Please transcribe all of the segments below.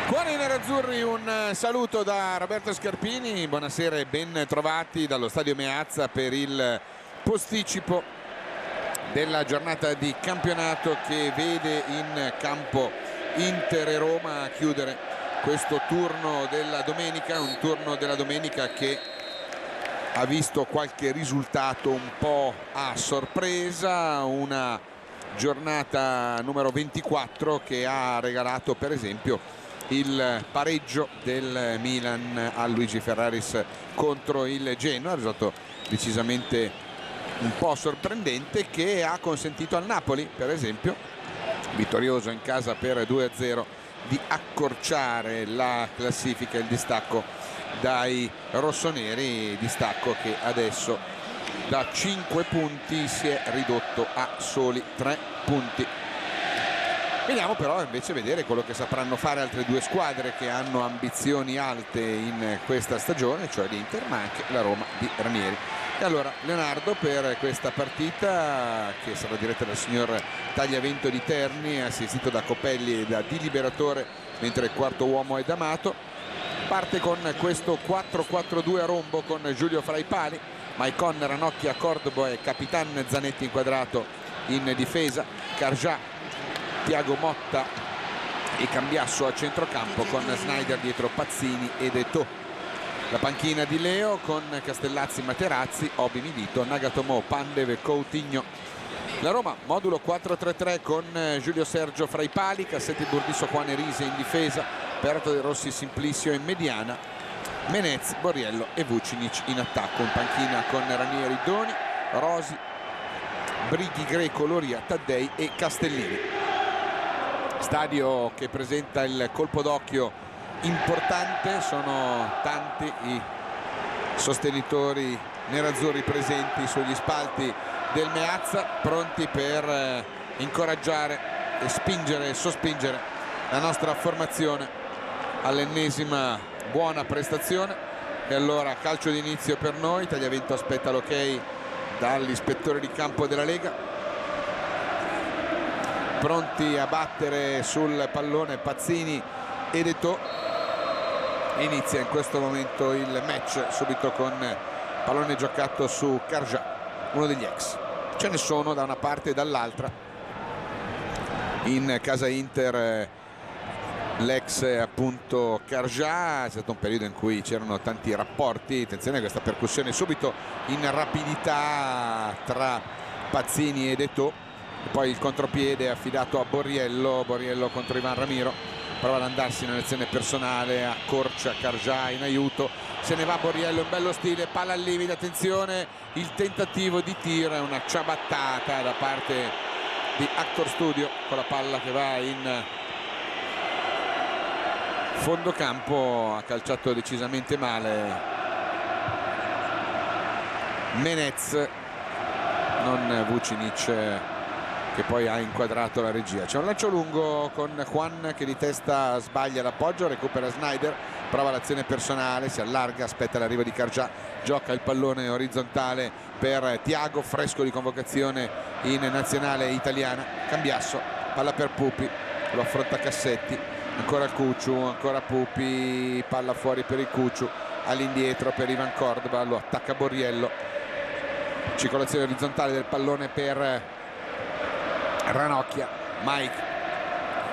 Cuori nerazzurri, un saluto da Roberto Scarpini, buonasera e ben trovati dallo stadio Meazza per il posticipo della giornata di campionato che vede in campo Inter e Roma a chiudere questo turno della domenica, un turno della domenica che ha visto qualche risultato un po' a sorpresa, una giornata numero 24 che ha regalato per esempio il pareggio del Milan a Luigi Ferraris contro il Genoa, risultato decisamente un po' sorprendente, che ha consentito al Napoli per esempio, vittorioso in casa per 2-0, di accorciare la classifica, il distacco dai rossoneri, distacco che adesso da 5 punti si è ridotto a soli 3 punti. Vediamo però invece vedere quello che sapranno fare altre due squadre che hanno ambizioni alte in questa stagione, cioè l'Inter ma anche la Roma di Ranieri. E allora Leonardo per questa partita, che sarà diretta dal signor Tagliavento di Terni, assistito da Copelli e da Di Liberatore, mentre il quarto uomo è D'Amato. Parte con questo 4-4-2 a rombo con Giulio fra i pali, Maicon, Ranocchia, Cordobo e Capitan Zanetti inquadrato in difesa, Cargià, Tiago Motta e Cambiasso a centrocampo con Snyder dietro Pazzini ed Eto'o. La panchina di Leo con Castellazzi, Materazzi, Obi Milito, Nagatomo, Pandev e Coutinho. La Roma modulo 4-3-3 con Giulio Sergio fra i pali, Cassetti, Burdisso, Juan Rise in difesa, Peralta De Rossi, Simplicio in mediana, Menez, Borriello e Vucinic in attacco. In panchina con Ranieri, Doni, Rosi, Brighi, Greco, Loria, Taddei e Castellini. Stadio che presenta il colpo d'occhio importante, sono tanti i sostenitori nerazzurri presenti sugli spalti del Meazza, pronti per incoraggiare e spingere e sospingere la nostra formazione all'ennesima buona prestazione. E allora calcio d'inizio per noi, Tagliavento aspetta l'ok dall'ispettore di campo della Lega. Pronti a battere sul pallone Pazzini ed Eto'o. Inizia in questo momento il match subito con pallone giocato su Cargià, uno degli ex. Ce ne sono da una parte e dall'altra. In casa Inter l'ex appunto Cargià, è stato un periodo in cui c'erano tanti rapporti. Attenzione a questa percussione subito in rapidità tra Pazzini ed Eto'o. Poi il contropiede affidato a Borriello contro Ivan Ramiro, prova ad andarsi in un'azione personale, accorcia Cargià in aiuto, se ne va Borriello in bello stile, palla al limite, attenzione, il tentativo di tiro è una ciabattata da parte di Actor Studio con la palla che va in fondo campo, ha calciato decisamente male Menez, non Vucinic, che poi ha inquadrato la regia. C'è un lancio lungo con Juan che di testa sbaglia l'appoggio, recupera Snyder, prova l'azione personale, si allarga, aspetta l'arrivo di Cargià, gioca il pallone orizzontale per Tiago, fresco di convocazione in nazionale italiana. Cambiasso, palla per Pupi, lo affronta Cassetti, ancora Cucciu, ancora Pupi, palla fuori per il Cucciu, all'indietro per Ivan Cordoba, lo attacca Borriello, circolazione orizzontale del pallone per Ranocchia, Mike,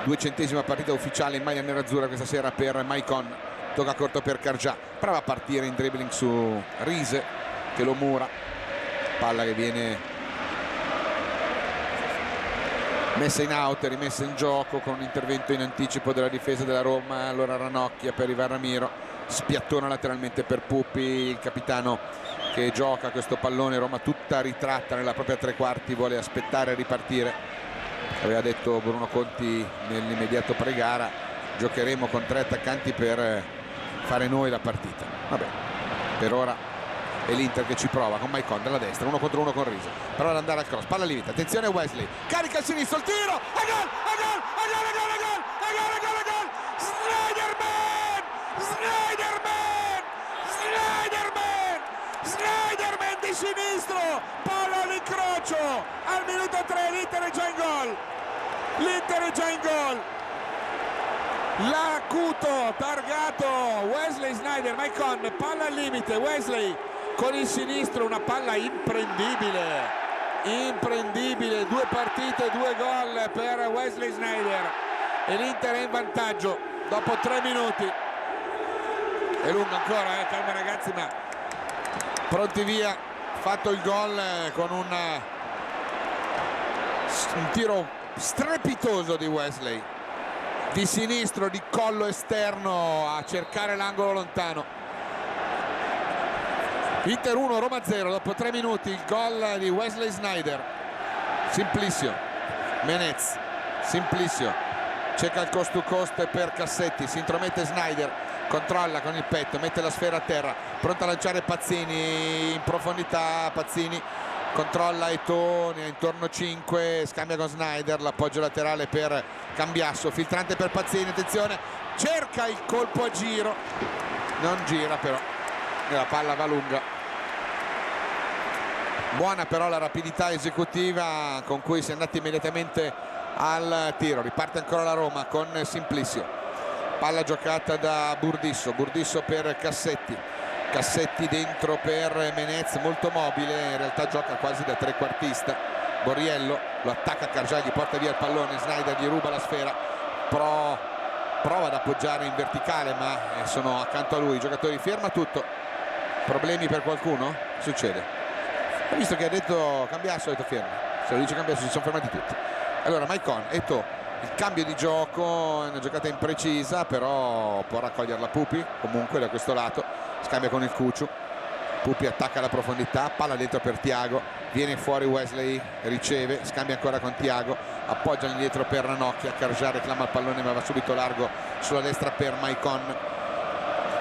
200ª partita ufficiale in maglia nerazzurra questa sera per Maicon, tocca corto per Cargià, prova a partire in dribbling su Rise che lo mura, palla che viene messa in out e rimessa in gioco con un intervento in anticipo della difesa della Roma. Allora Ranocchia per Ivan Ramiro, spiattona lateralmente per Pupi, il capitano che gioca questo pallone, Roma tutta ritratta nella propria tre quarti, vuole aspettare a ripartire. Aveva detto Bruno Conti nell'immediato pre-gara, giocheremo con 3 attaccanti per fare noi la partita. Vabbè, per ora è l'Inter che ci prova con Maicon dalla destra, 1 contro 1 con Rise, prova ad andare al cross, palla al limite, attenzione Wesley, carica il sinistro, il tiro, a gol, a gol, a gol, a gol, a gol, a gol, a gol, a gol, Snyderman, Snyderman, Snyderman, Snyderman di sinistro, palla all'incrocio, al minuto 3 l'Inter è già in gol, l'Inter è già in gol, l'acuto targato Wesley Sneijder. Maicon, palla al limite, Wesley con il sinistro, una palla imprendibile, 2 partite, 2 gol per Wesley Sneijder e l'Inter è in vantaggio dopo 3 minuti. È lungo ancora, calma ragazzi, ma pronti via. Fatto il gol con un tiro strepitoso di Wesley di sinistro, di collo esterno a cercare l'angolo lontano. Inter 1, Roma 0 dopo 3 minuti. Il gol di Wesley Sneijder. Simplicio, Menez, Simplicio cerca il cost to cost per Cassetti, si intromette Sneijder, controlla con il petto, mette la sfera a terra, pronto a lanciare Pazzini in profondità. Pazzini controlla Eto'o, ne ha intorno 5, scambia con Sneijder, l'appoggio laterale per Cambiasso, filtrante per Pazzini, attenzione, cerca il colpo a giro, non gira però e la palla va lunga. Buona però la rapidità esecutiva con cui si è andati immediatamente al tiro. Riparte ancora la Roma con Simplicio, palla giocata da Burdisso, Burdisso per Cassetti, Cassetti dentro per Menez, molto mobile, in realtà gioca quasi da trequartista. Borriello lo attacca, Cargià gli porta via il pallone, Sneijder gli ruba la sfera, prova ad appoggiare in verticale ma sono accanto a lui i giocatori. Ferma tutto. Problemi per qualcuno? Succede. Ho visto che ha detto Cambiasso, ha detto ferma, se lo dice Cambiasso si sono fermati tutti. Allora Maicon, Eto'o, il cambio di gioco, è una giocata imprecisa però può raccoglierla Pupi comunque da questo lato, scambia con il Cucciu, Pupi attacca la profondità, palla dentro per Thiago, viene fuori Wesley, riceve, scambia ancora con Thiago, appoggia indietro per Ranocchia, Cargià reclama il pallone ma va subito largo sulla destra per Maicon.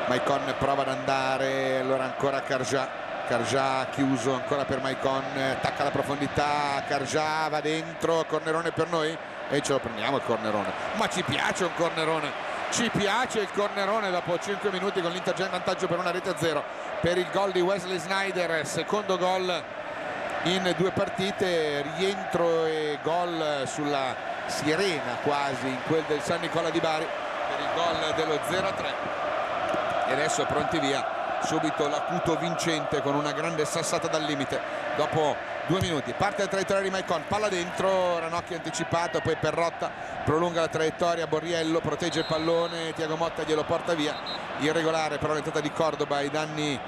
Maicon prova ad andare, allora ancora Cargià chiuso ancora per Maicon, attacca la profondità, Cargià va dentro, cornerone per noi e ce lo prendiamo il cornerone, ma ci piace un cornerone, ci piace il cornerone dopo 5 minuti con l'Inter già in vantaggio per 1-0 per il gol di Wesley Sneijder, secondo gol in 2 partite, rientro e gol sulla sirena quasi in quel del San Nicola di Bari per il gol dello 0-3 e adesso pronti via subito l'acuto vincente con una grande sassata dal limite dopo 2 minuti. Parte la traiettoria di Maicon, palla dentro, Ranocchia anticipato, poi Perrotta prolunga la traiettoria, Borriello protegge il pallone, Thiago Motta glielo porta via, irregolare però l'entrata di Cordoba ai danni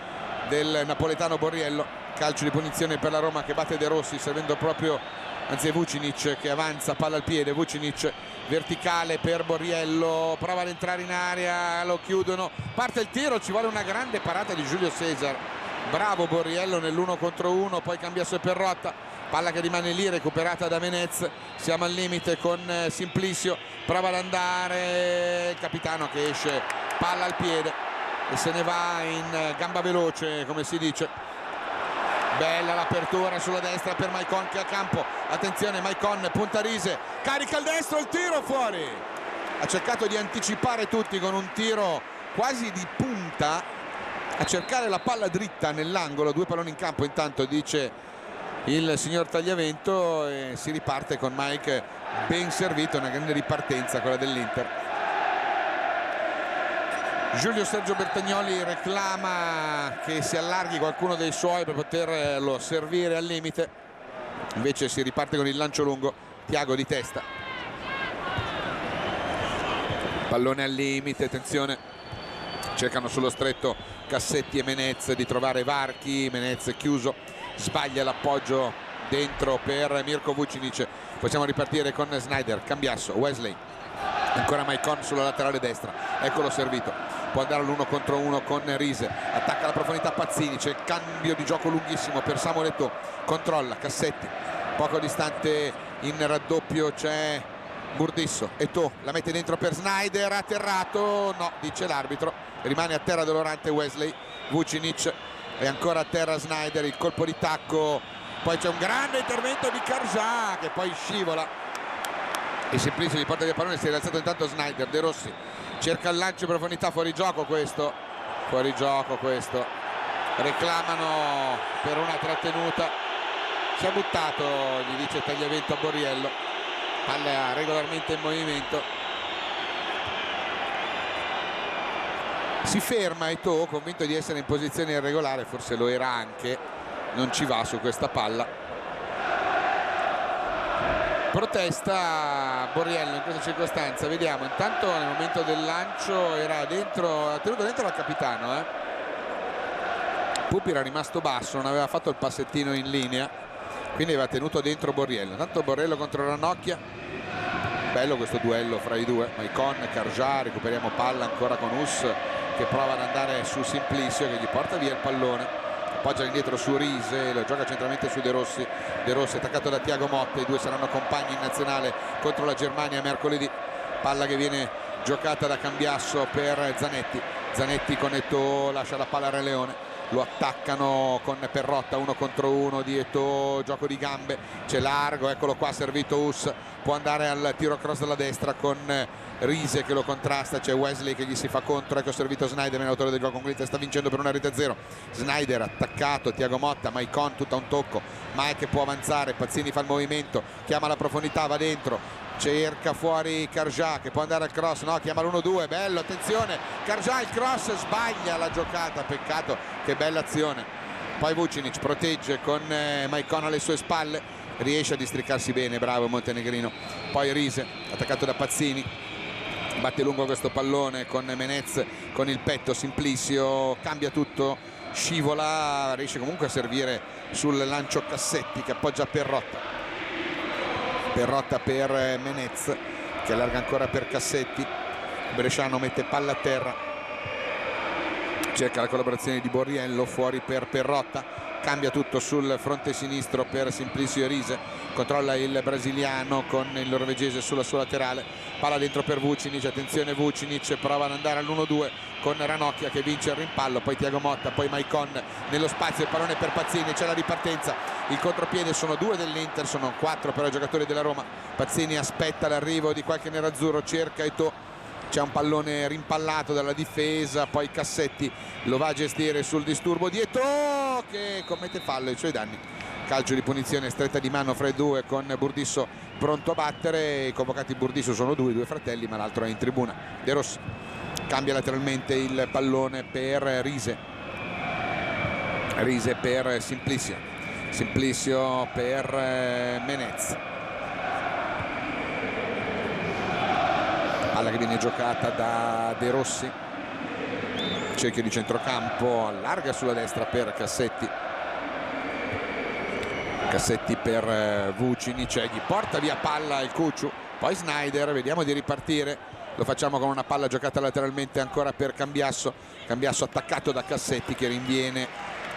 del napoletano Borriello. Calcio di punizione per la Roma che batte De Rossi servendo proprio, anzi è Vucinic che avanza, palla al piede, Vucinic verticale per Borriello, prova ad entrare in area, lo chiudono, parte il tiro, ci vuole una grande parata di Giulio Cesar, bravo Borriello nell'1 contro 1, poi Cambiasso e Perrotta, palla che rimane lì recuperata da Menez, siamo al limite con Simplicio, prova ad andare il capitano che esce, palla al piede e se ne va in gamba veloce come si dice. Bella l'apertura sulla destra per Maicon che è a campo, attenzione Maicon, punta Rise, carica il destro, il tiro fuori, ha cercato di anticipare tutti con un tiro quasi di punta a cercare la palla dritta nell'angolo, 2 palloni in campo intanto dice il signor Tagliavento e si riparte con Mike ben servito, una grande ripartenza quella dell'Inter. Giulio Sergio Bertagnoli reclama che si allarghi qualcuno dei suoi per poterlo servire al limite, invece si riparte con il lancio lungo, Thiago di testa, pallone al limite, attenzione, cercano sullo stretto Cassetti e Menez di trovare varchi, Menez chiuso, sbaglia l'appoggio dentro per Mirko Vucinic, possiamo ripartire con Sneijder, Cambiasso, Wesley, ancora Maicon sulla laterale destra, eccolo servito, può andare all'1 contro 1 con Rise, attacca la profondità Pazzini, c'è il cambio di gioco lunghissimo per Samuel Eto'o, controlla Cassetti, poco distante in raddoppio c'è Burdisso, Eto'o la mette dentro per Sneijder, atterrato, no dice l'arbitro, rimane a terra dolorante Wesley, Vucinic e ancora a terra Sneijder, il colpo di tacco, poi c'è un grande intervento di Cargià che poi scivola e Simplicio gli porta via il pallone, si è rialzato intanto Sneijder, De Rossi cerca il lancio in profondità, fuori gioco questo, reclamano per una trattenuta, si è buttato, gli dice Tagliavento a Borriello, palla regolarmente in movimento, Si ferma Eto'o, convinto di essere in posizione irregolare, forse lo era anche, non ci va su questa palla. Protesta Borriello in questa circostanza, vediamo, intanto nel momento del lancio era dentro, ha tenuto dentro il capitano, Pupi era rimasto basso, non aveva fatto il passettino in linea, quindi aveva tenuto dentro Borriello. Intanto Borriello contro Ranocchia, bello questo duello fra i due, Maicon, Carjà, recuperiamo palla ancora con Us che prova ad andare su Simplicio che gli porta via il pallone, appoggia indietro su Rise, lo gioca centralmente su De Rossi attaccato da Thiago Motta, i due saranno compagni in nazionale contro la Germania mercoledì. Palla che viene giocata da Cambiasso per Zanetti con Eto'o, lascia la palla a Re Leone, lo attaccano con Perrotta, 1 contro 1 di Eto'o, gioco di gambe, c'è largo, eccolo qua servito Us, può andare al tiro cross dalla destra con Rise che lo contrasta, c'è Wesley che gli si fa contro, ecco servito Snyder, l'autore del gioco, quindi sta vincendo per 1-0. Snyder attaccato, Thiago Motta, Maicon tutto a un tocco, Mike può avanzare, Pazzini fa il movimento, chiama la profondità, va dentro, cerca fuori Carjà che può andare al cross, no, chiama l'1-2, bello, attenzione, Carjà il cross, sbaglia la giocata, peccato, che bella azione. Poi Vucinic protegge con Maicon alle sue spalle, riesce a districarsi bene, bravo Montenegrino. Poi Rise attaccato da Pazzini, batte lungo questo pallone con Menez con il petto, Simplicio cambia tutto, scivola, riesce comunque a servire sul lancio Cassetti che appoggia Perrotta per Menez che allarga ancora per Cassetti, Bresciano mette palla a terra, cerca la collaborazione di Borriello, fuori per Perrotta, cambia tutto sul fronte sinistro per Simplicio e Rise, controlla il brasiliano con il norvegese sulla sua laterale, palla dentro per Vucinic, attenzione Vucinic prova ad andare all'1-2 con Ranocchia che vince il rimpallo, poi Thiago Motta, poi Maicon nello spazio, il pallone per Pazzini, c'è la ripartenza, il contropiede, sono 2 dell'Inter, sono 4 però i giocatori della Roma. Pazzini aspetta l'arrivo di qualche nerazzurro, cerca Eto'o, c'è un pallone rimpallato dalla difesa, poi Cassetti lo va a gestire sul disturbo di Eto'o che commette fallo ai suoi danni, calcio di punizione stretta di mano fra i due con Burdisso pronto a battere, i convocati Burdisso sono due fratelli ma l'altro è in tribuna. De Rossi cambia lateralmente il pallone per Rise per Simplicio per Menez, palla che viene giocata da De Rossi, cerchio di centrocampo, allarga sulla destra per Cassetti per Vucinic, gli porta via palla il Cucciu, poi Snyder, vediamo di ripartire, lo facciamo con una palla giocata lateralmente ancora per Cambiasso attaccato da Cassetti che rinviene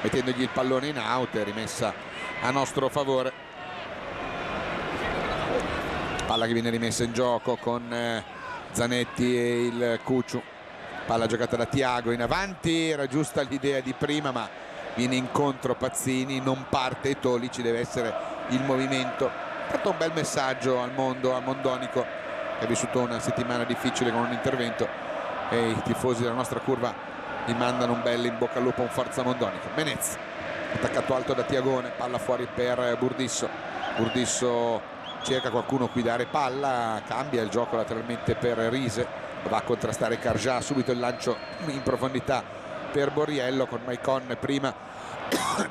mettendogli il pallone in out, rimessa a nostro favore, palla che viene rimessa in gioco con Zanetti e il Cucciu, palla giocata da Thiago in avanti, era giusta l'idea di prima ma viene incontro Pazzini, non parte Eto'o, lì ci deve essere il movimento. Fatto un bel messaggio al mondo, a Mondonico che ha vissuto una settimana difficile con un intervento e i tifosi della nostra curva gli mandano un bel in bocca al lupo, un forza Mondonico. Menez attaccato alto da Tiagone, palla fuori per Burdisso cerca qualcuno qui dare palla, cambia il gioco lateralmente per Rise, va a contrastare Carjà, subito il lancio in profondità per Borriello con Maicon prima,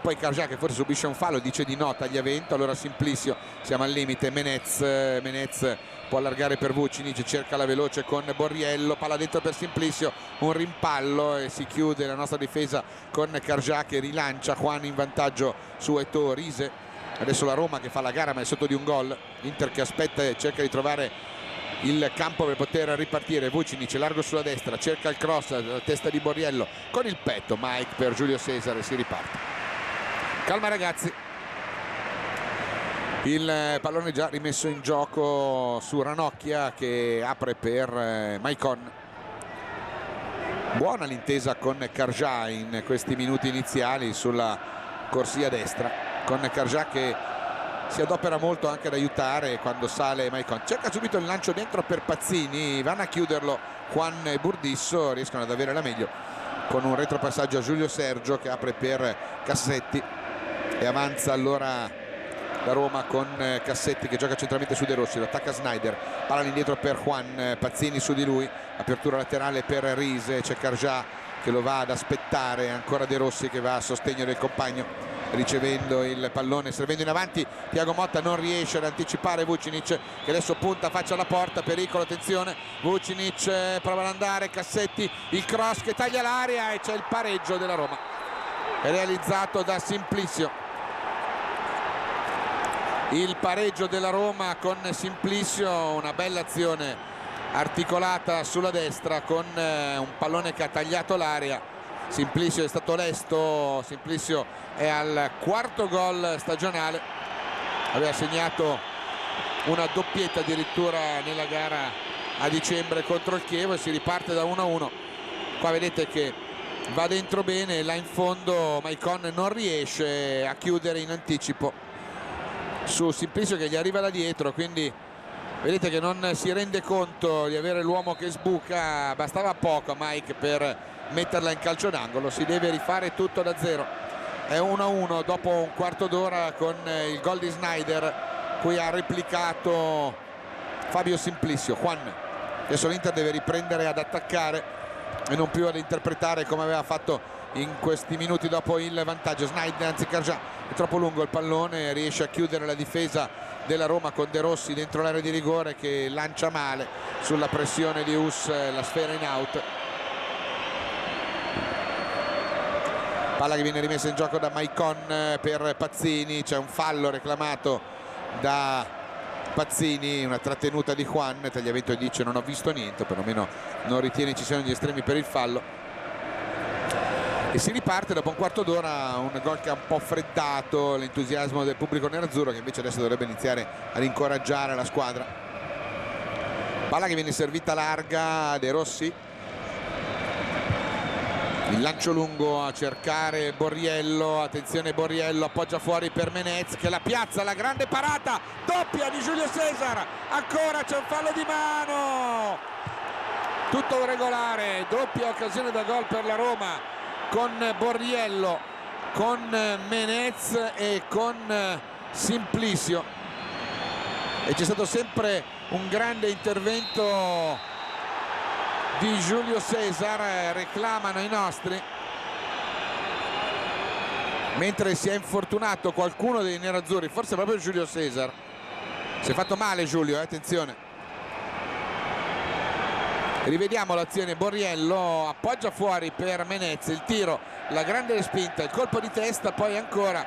poi Carjà che forse subisce un fallo, dice di no, tagliavento, allora Simplicio, siamo al limite, Menez può allargare per Vucinic, cerca la veloce con Borriello, palla dentro per Simplicio, un rimpallo e si chiude la nostra difesa con Carjà che rilancia, Juan in vantaggio su Eto'o. Rise, adesso la Roma che fa la gara ma è sotto di un gol, Inter che aspetta e cerca di trovare il campo per poter ripartire, Vucinic largo sulla destra, cerca il cross dalla testa di Borriello con il petto, Mike per Giulio Cesare, si riparte. Calma ragazzi, il pallone già rimesso in gioco su Ranocchia che apre per Maicon, buona l'intesa con Carjà in questi minuti iniziali sulla corsia destra, con Carjà che si adopera molto anche ad aiutare quando sale Maicon, cerca subito il lancio dentro per Pazzini, vanno a chiuderlo Juan e Burdisso, riescono ad avere la meglio con un retropassaggio a Giulio Sergio che apre per Cassetti e avanza allora la Roma con Cassetti che gioca centralmente su De Rossi, lo attacca Snyder, palla all'indietro per Juan, Pazzini su di lui, apertura laterale per Riise, c'è Cargià che lo va ad aspettare, ancora De Rossi che va a sostegno del compagno ricevendo il pallone, servendo in avanti. Thiago Motta non riesce ad anticipare Vucinic che adesso punta faccia alla porta, pericolo, attenzione, Vucinic prova ad andare, Cassetti, il cross che taglia l'area e c'è il pareggio della Roma realizzato da Simplicio. Il pareggio della Roma con Simplicio, una bella azione articolata sulla destra con un pallone che ha tagliato l'area. Simplicio è stato lesto, Simplicio è al 4º gol stagionale, aveva segnato una doppietta addirittura nella gara a dicembre contro il Chievo e si riparte da 1-1. Qua vedete che va dentro bene, là in fondo Maicon non riesce a chiudere in anticipo su Simplicio che gli arriva da dietro, quindi vedete che non si rende conto di avere l'uomo che sbuca, bastava poco a Mike per metterla in calcio d'angolo, si deve rifare tutto da zero. È 1-1 dopo un quarto d'ora con il gol di Snyder, cui ha replicato Fabio Simplicio. Juan, adesso l'Inter deve riprendere ad attaccare e non più ad interpretare come aveva fatto in questi minuti dopo il vantaggio. Snyder, anzi Cargià, è troppo lungo il pallone, riesce a chiudere la difesa della Roma con De Rossi dentro l'area di rigore che lancia male sulla pressione di Us la sfera in out. Palla che viene rimessa in gioco da Maicon per Pazzini, c'è un fallo reclamato da Pazzini, una trattenuta di Juan, Tagliavento dice non ho visto niente, perlomeno non ritiene ci siano gli estremi per il fallo. E si riparte dopo un quarto d'ora, un gol che ha un po' freddato l'entusiasmo del pubblico nerazzurro che invece adesso dovrebbe iniziare ad incoraggiare la squadra. Palla che viene servita larga, De Rossi. Il lancio lungo a cercare Borriello, attenzione Borriello, appoggia fuori per Menez che la piazza, la grande parata, doppia di Giulio Cesar, ancora c'è un fallo di mano, tutto regolare, doppia occasione da gol per la Roma con Borriello, con Menez e con Simplicio, e c'è stato sempre un grande intervento di Giulio Cesar, reclamano i nostri, mentre si è infortunato qualcuno dei nerazzurri, forse proprio Giulio Cesar, si è fatto male Giulio, attenzione. Rivediamo l'azione, Borriello appoggia fuori per Menez, il tiro, la grande respinta, il colpo di testa, poi ancora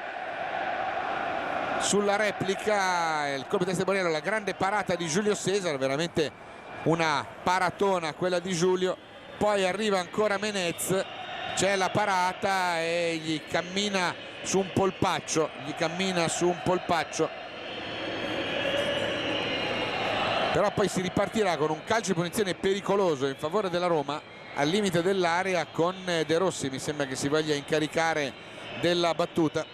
sulla replica il colpo di testa di Borriello, la grande parata di Giulio Cesar, veramente una paratona quella di Giulio, poi arriva ancora Menez, c'è la parata e gli cammina su un polpaccio, però poi si ripartirà con un calcio di punizione pericoloso in favore della Roma al limite dell'area con De Rossi, mi sembra che si voglia incaricare della battuta,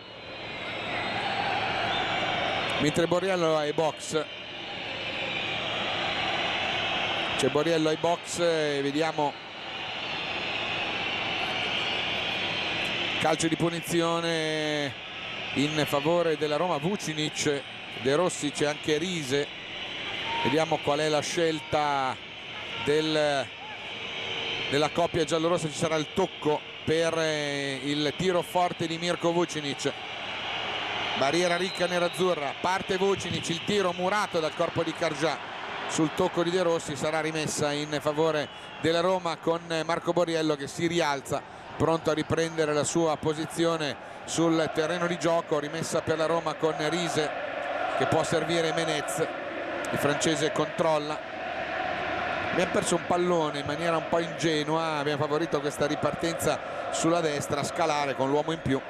mentre Borriello è box. C'è Borriello ai box e vediamo calcio di punizione in favore della Roma, Vucinic, De Rossi, c'è anche Riise, vediamo qual è la scelta della coppia giallorossa, ci sarà il tocco per il tiro forte di Mirko Vucinic, barriera ricca nerazzurra, parte Vucinic, il tiro murato dal corpo di Cargià sul tocco di De Rossi, sarà rimessa in favore della Roma con Marco Borriello che si rialza pronto a riprendere la sua posizione sul terreno di gioco, rimessa per la Roma con Riise che può servire Menez, il francese controlla, abbiamo perso un pallone in maniera un po' ingenua, abbiamo favorito questa ripartenza sulla destra a scalare con l'uomo in più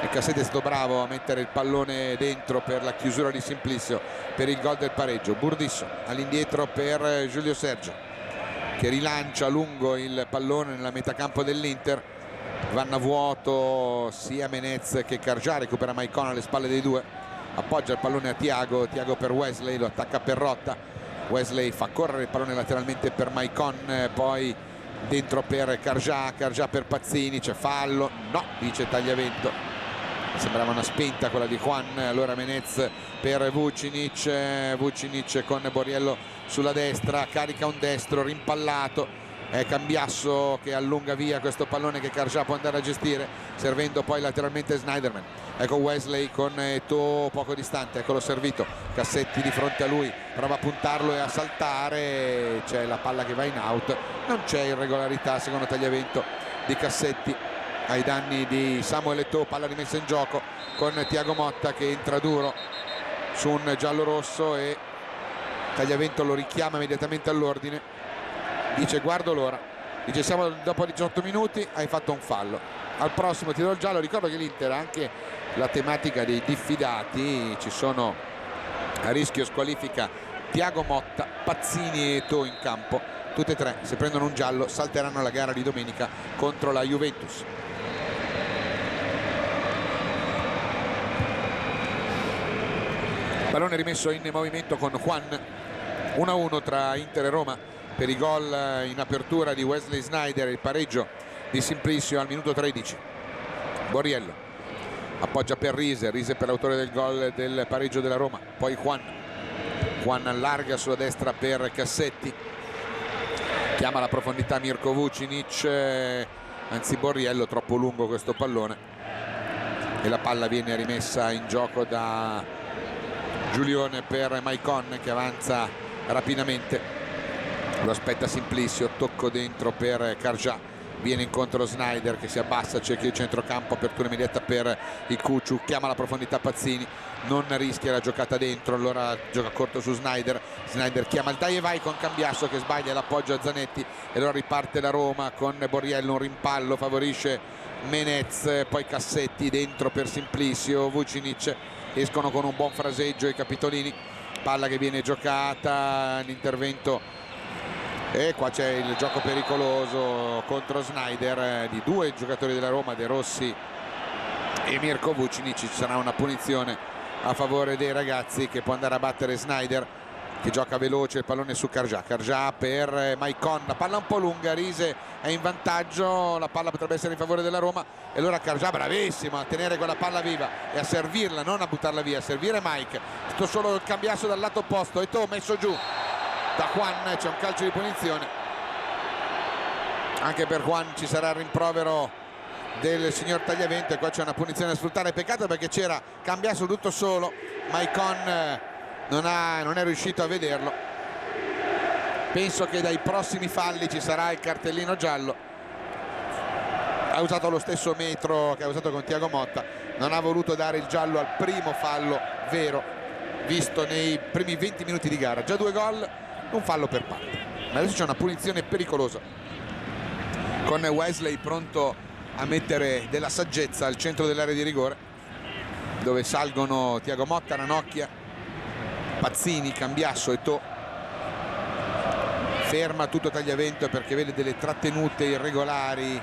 e Cassetti è stato bravo a mettere il pallone dentro per la chiusura di Simplicio per il gol del pareggio. Burdisso all'indietro per Giulio Sergio che rilancia lungo il pallone nella metacampo dell'Inter, vanno a vuoto sia Menez che Cargià, recupera Maicon alle spalle dei due, appoggia il pallone a Thiago per Wesley, lo attacca per Rotta, Wesley fa correre il pallone lateralmente per Maicon, poi dentro per Cargià per Pazzini, c'è fallo, no, dice Tagliavento. sembrava una spinta quella di Juan. Allora Menez per Vucinic con Borriello sulla destra, carica un destro rimpallato, è Cambiasso che allunga via questo pallone che Carja può andare a gestire, servendo poi lateralmente Snyderman. Ecco Wesley con Eto'o poco distante, eccolo servito, Cassetti di fronte a lui, prova a puntarlo e a saltare, c'è la palla che va in out, non c'è irregolarità secondo Tagliavento di Cassetti ai danni di Samuel Eto'o. Palla rimessa in gioco con Thiago Motta che entra duro su un giallo rosso e Tagliavento lo richiama immediatamente all'ordine, dice guardo l'ora, dice siamo dopo 18 minuti, hai fatto un fallo, al prossimo ti do il giallo. Ricordo che l'Inter ha anche la tematica dei diffidati, ci sono a rischio squalifica Thiago Motta, Pazzini e Eto'o in campo, tutte e tre se prendono un giallo salteranno la gara di domenica contro la Juventus. Pallone rimesso in movimento con Juan, 1-1 tra Inter e Roma per i gol in apertura di Wesley Sneijder, il pareggio di Simplicio al minuto 13. Borriello appoggia per Riise per l'autore del gol del pareggio della Roma, poi Juan allarga sulla destra per Cassetti, chiama la profondità Mirko Vucinic, anzi Borriello, troppo lungo questo pallone e la palla viene rimessa in gioco da Giulione per Maicon che avanza rapidamente, lo aspetta Simplicio, tocco dentro per Carja, viene incontro Snyder che si abbassa, cerca il centrocampo, apertura immediata per il Cucciu, chiama la profondità Pazzini, non rischia la giocata dentro, allora gioca corto su Snyder chiama il dai e vai con Cambiasso che sbaglia l'appoggio a Zanetti e allora riparte la Roma con Borriello, un rimpallo favorisce Menez, poi Cassetti dentro per Simplicio, Vucinic, escono con un buon fraseggio i capitolini, palla che viene giocata, l'intervento e qua c'è il gioco pericoloso contro Snyder di due giocatori della Roma, De Rossi e Mirko Vucinic. Ci sarà una punizione a favore dei ragazzi che può andare a battere Snyder che gioca veloce, il pallone su Carja per Maicon, la palla un po' lunga, Riise è in vantaggio, la palla potrebbe essere in favore della Roma e allora Carja bravissimo a tenere quella palla viva e a servirla, non a buttarla via, a servire Mike, tutto solo il Cambiasso dal lato opposto, Eto'o messo giù da Juan, c'è un calcio di punizione anche per Juan, ci sarà il rimprovero del signor Tagliavento e qua c'è una punizione da sfruttare, peccato perché c'era Cambiasso tutto solo, Maicon non è riuscito a vederlo. Penso che dai prossimi falli ci sarà il cartellino giallo, ha usato lo stesso metro che ha usato con Thiago Motta, non ha voluto dare il giallo al primo fallo vero visto nei primi 20 minuti di gara, già 2 gol, un fallo per parte, ma adesso c'è una punizione pericolosa con Wesley pronto a mettere della saggezza al centro dell'area di rigore dove salgono Thiago Motta, Ranocchia, Pazzini, Cambiasso, Eto'o. Ferma tutto Tagliavento perché vede delle trattenute irregolari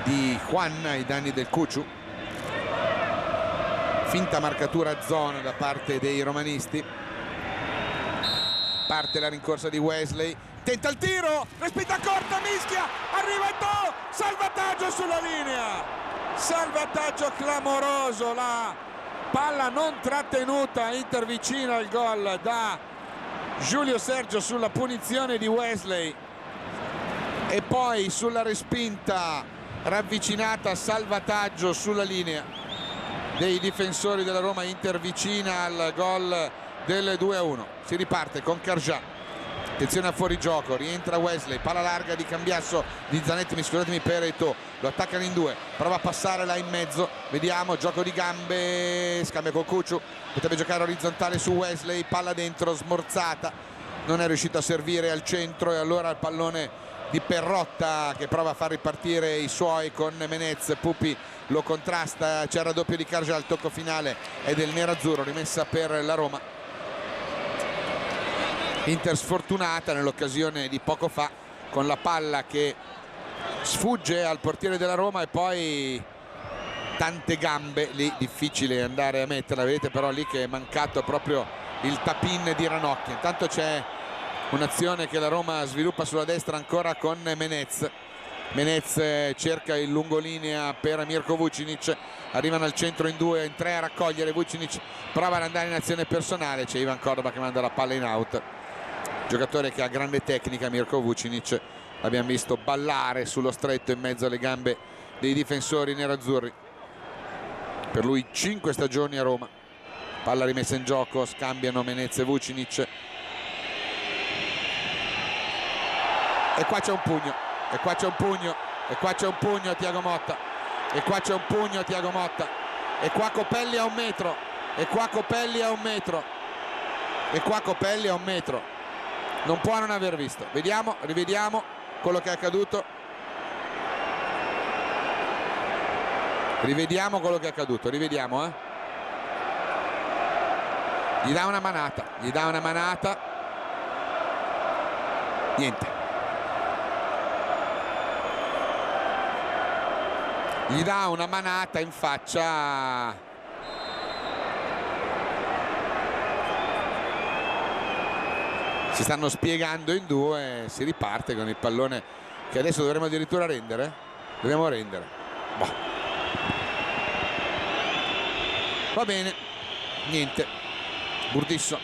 di Juan ai danni del Cucciu, finta marcatura a zona da parte dei romanisti, parte la rincorsa di Wesley, tenta il tiro, respinta corta, mischia, arriva Eto'o, salvataggio sulla linea, salvataggio clamoroso, la palla non trattenuta, Inter vicino al gol da Giulio Sergio sulla punizione di Wesley e poi sulla respinta ravvicinata, salvataggio sulla linea dei difensori della Roma, Inter vicina al gol del 2-1. Si riparte con Carja, attenzione a fuorigioco, rientra Wesley, palla larga di Cambiasso, di Zanetti, scusatemi, per Eto'o, lo attaccano in due, prova a passare là in mezzo, vediamo, gioco di gambe, scambia con Cucciu, potrebbe giocare orizzontale su Wesley, palla dentro, smorzata, non è riuscito a servire al centro e allora il pallone di Perrotta che prova a far ripartire i suoi con Menez, Pupi lo contrasta, c'è il raddoppio di Carja, il tocco finale è del nerazzurro, rimessa per la Roma. Inter sfortunata nell'occasione di poco fa con la palla che sfugge al portiere della Roma e poi tante gambe, lì difficile andare a metterla, vedete però lì che è mancato proprio il tap-in di Ranocchia. Intanto c'è un'azione che la Roma sviluppa sulla destra ancora con Menez cerca il lungolinea per Mirko Vucinic, arrivano al centro in 2, in 3 a raccogliere. Vucinic prova ad andare in azione personale, c'è Ivan Cordoba che manda la palla in out, giocatore che ha grande tecnica. Mirko Vucinic l'abbiamo visto ballare sullo stretto in mezzo alle gambe dei difensori nerazzurri, per lui 5 stagioni a Roma. Palla rimessa in gioco, scambiano Menez e Vucinic, e qua c'è un pugno, e qua c'è un pugno, e qua c'è un pugno Thiago Motta, e qua c'è un pugno Thiago Motta, e qua Copelli a 1 metro, e qua Copelli a 1 metro, e qua Copelli a 1 metro, non può non aver visto. Vediamo, rivediamo quello che è accaduto, rivediamo quello che è accaduto, rivediamo, gli dà una manata, niente. Gli dà una manata in faccia, si stanno spiegando in 2, si riparte con il pallone che adesso dovremmo addirittura rendere. Dobbiamo rendere. Boh. Va bene, niente. Burdisso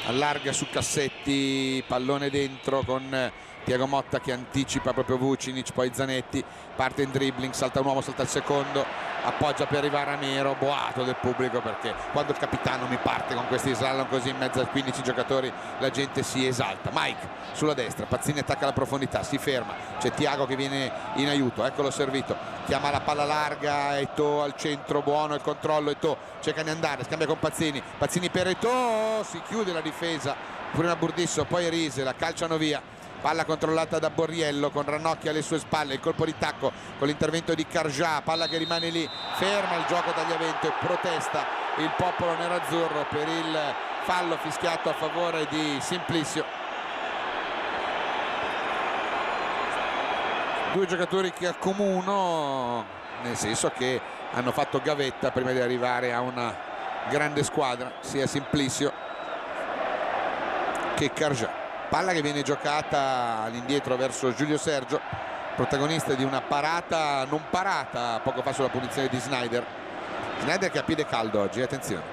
allarga su Cassetti, pallone dentro con Thiago Motta che anticipa proprio Vucinic, poi Zanetti parte in dribbling, salta un uomo, salta il secondo, appoggia per arrivare a Nero, boato del pubblico, perché quando il capitano mi parte con questi slalom così in mezzo a 15 giocatori la gente si esalta. Mike sulla destra, Pazzini attacca la profondità, si ferma, c'è Thiago che viene in aiuto, eccolo servito, chiama la palla larga, Eto'o al centro, buono il controllo, Eto'o cerca di andare, scambia con Pazzini, Pazzini per Eto'o, si chiude la difesa, prima Burdisso, poi Rise, la calciano via. Palla controllata da Borriello con Ranocchi alle sue spalle, il colpo di tacco con l'intervento di Carjà, palla che rimane lì, ferma il gioco tagliamento e protesta il popolo nerazzurro per il fallo fischiato a favore di Simplicio. 2 giocatori che accomuno, nel senso che hanno fatto gavetta prima di arrivare a una grande squadra, sia Simplicio che Carjà. Palla che viene giocata all'indietro verso Giulio Sergio, protagonista di una parata non parata poco fa sulla punizione di Snyder. Snyder che ha piede caldo oggi, attenzione.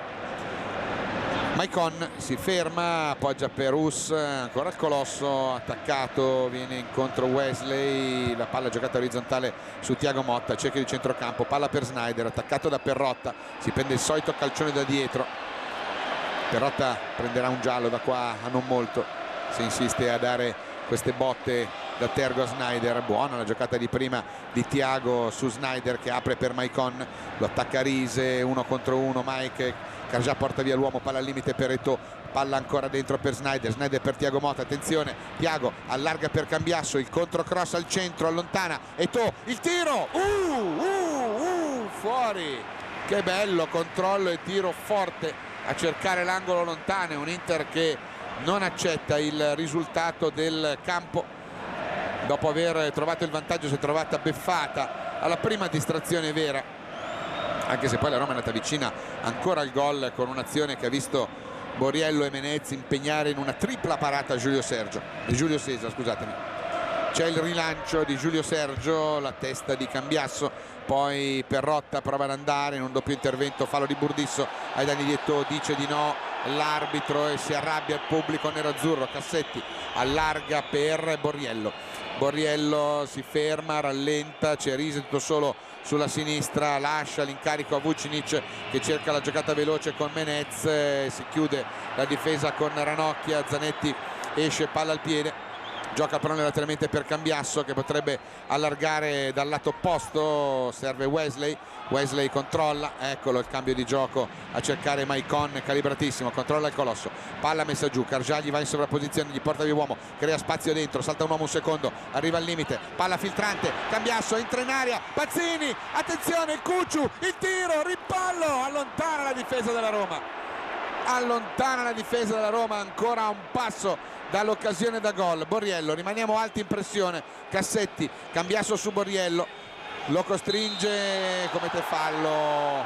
Maicon si ferma, appoggia per Us, ancora il Colosso attaccato, viene incontro Wesley, la palla giocata orizzontale su Thiago Motta, cerchio di centrocampo, palla per Snyder, attaccato da Perrotta, si prende il solito calcione da dietro. Perrotta prenderà un giallo da qua a non molto se insiste a dare queste botte da Tergo a Snyder. Buona la giocata di prima di Thiago su Snyder che apre per Maicon, lo attacca Rise, 1 contro 1, Mike, Carjà porta via l'uomo, palla al limite per Eto'o, palla ancora dentro per Snyder, Snyder per Thiago Motta, attenzione, Thiago allarga per Cambiasso, il controcross al centro, allontana Eto'o, il tiro, fuori, che bello, controllo e tiro forte a cercare l'angolo lontano, un Inter che non accetta il risultato del campo dopo aver trovato il vantaggio. Si è trovata beffata alla prima distrazione vera, anche se poi la Roma è andata vicina ancora al gol con un'azione che ha visto Borriello e Menez impegnare in una tripla parata Giulio Cesar, scusatemi. C'è il rilancio di Giulio Sergio, la testa di Cambiasso, poi Perrotta prova ad andare in un doppio intervento, fallo di Burdisso ai danni di Eto'o, dice di no l'arbitro e si arrabbia il pubblico nerazzurro. Cassetti allarga per Borriello si ferma, rallenta, c'è Rise tutto solo sulla sinistra, lascia l'incarico a Vucinic che cerca la giocata veloce con Menez, si chiude la difesa con Ranocchia, Zanetti esce, palla al piede, gioca però lateralmente per Cambiasso che potrebbe allargare dal lato opposto, serve Wesley controlla, eccolo il cambio di gioco a cercare Maicon, calibratissimo, controlla il Colosso, palla messa giù, Carjà gli va in sovrapposizione, gli porta via uomo, crea spazio dentro, salta un uomo un secondo, arriva al limite, palla filtrante, Cambiasso entra in aria, Pazzini, attenzione il Cucciu, il tiro, rimpallo, allontana la difesa della Roma, ancora a un passo dall'occasione da gol. Borriello, rimaniamo alti in pressione, Cassetti, Cambiasso su Borriello, lo costringe, commette fallo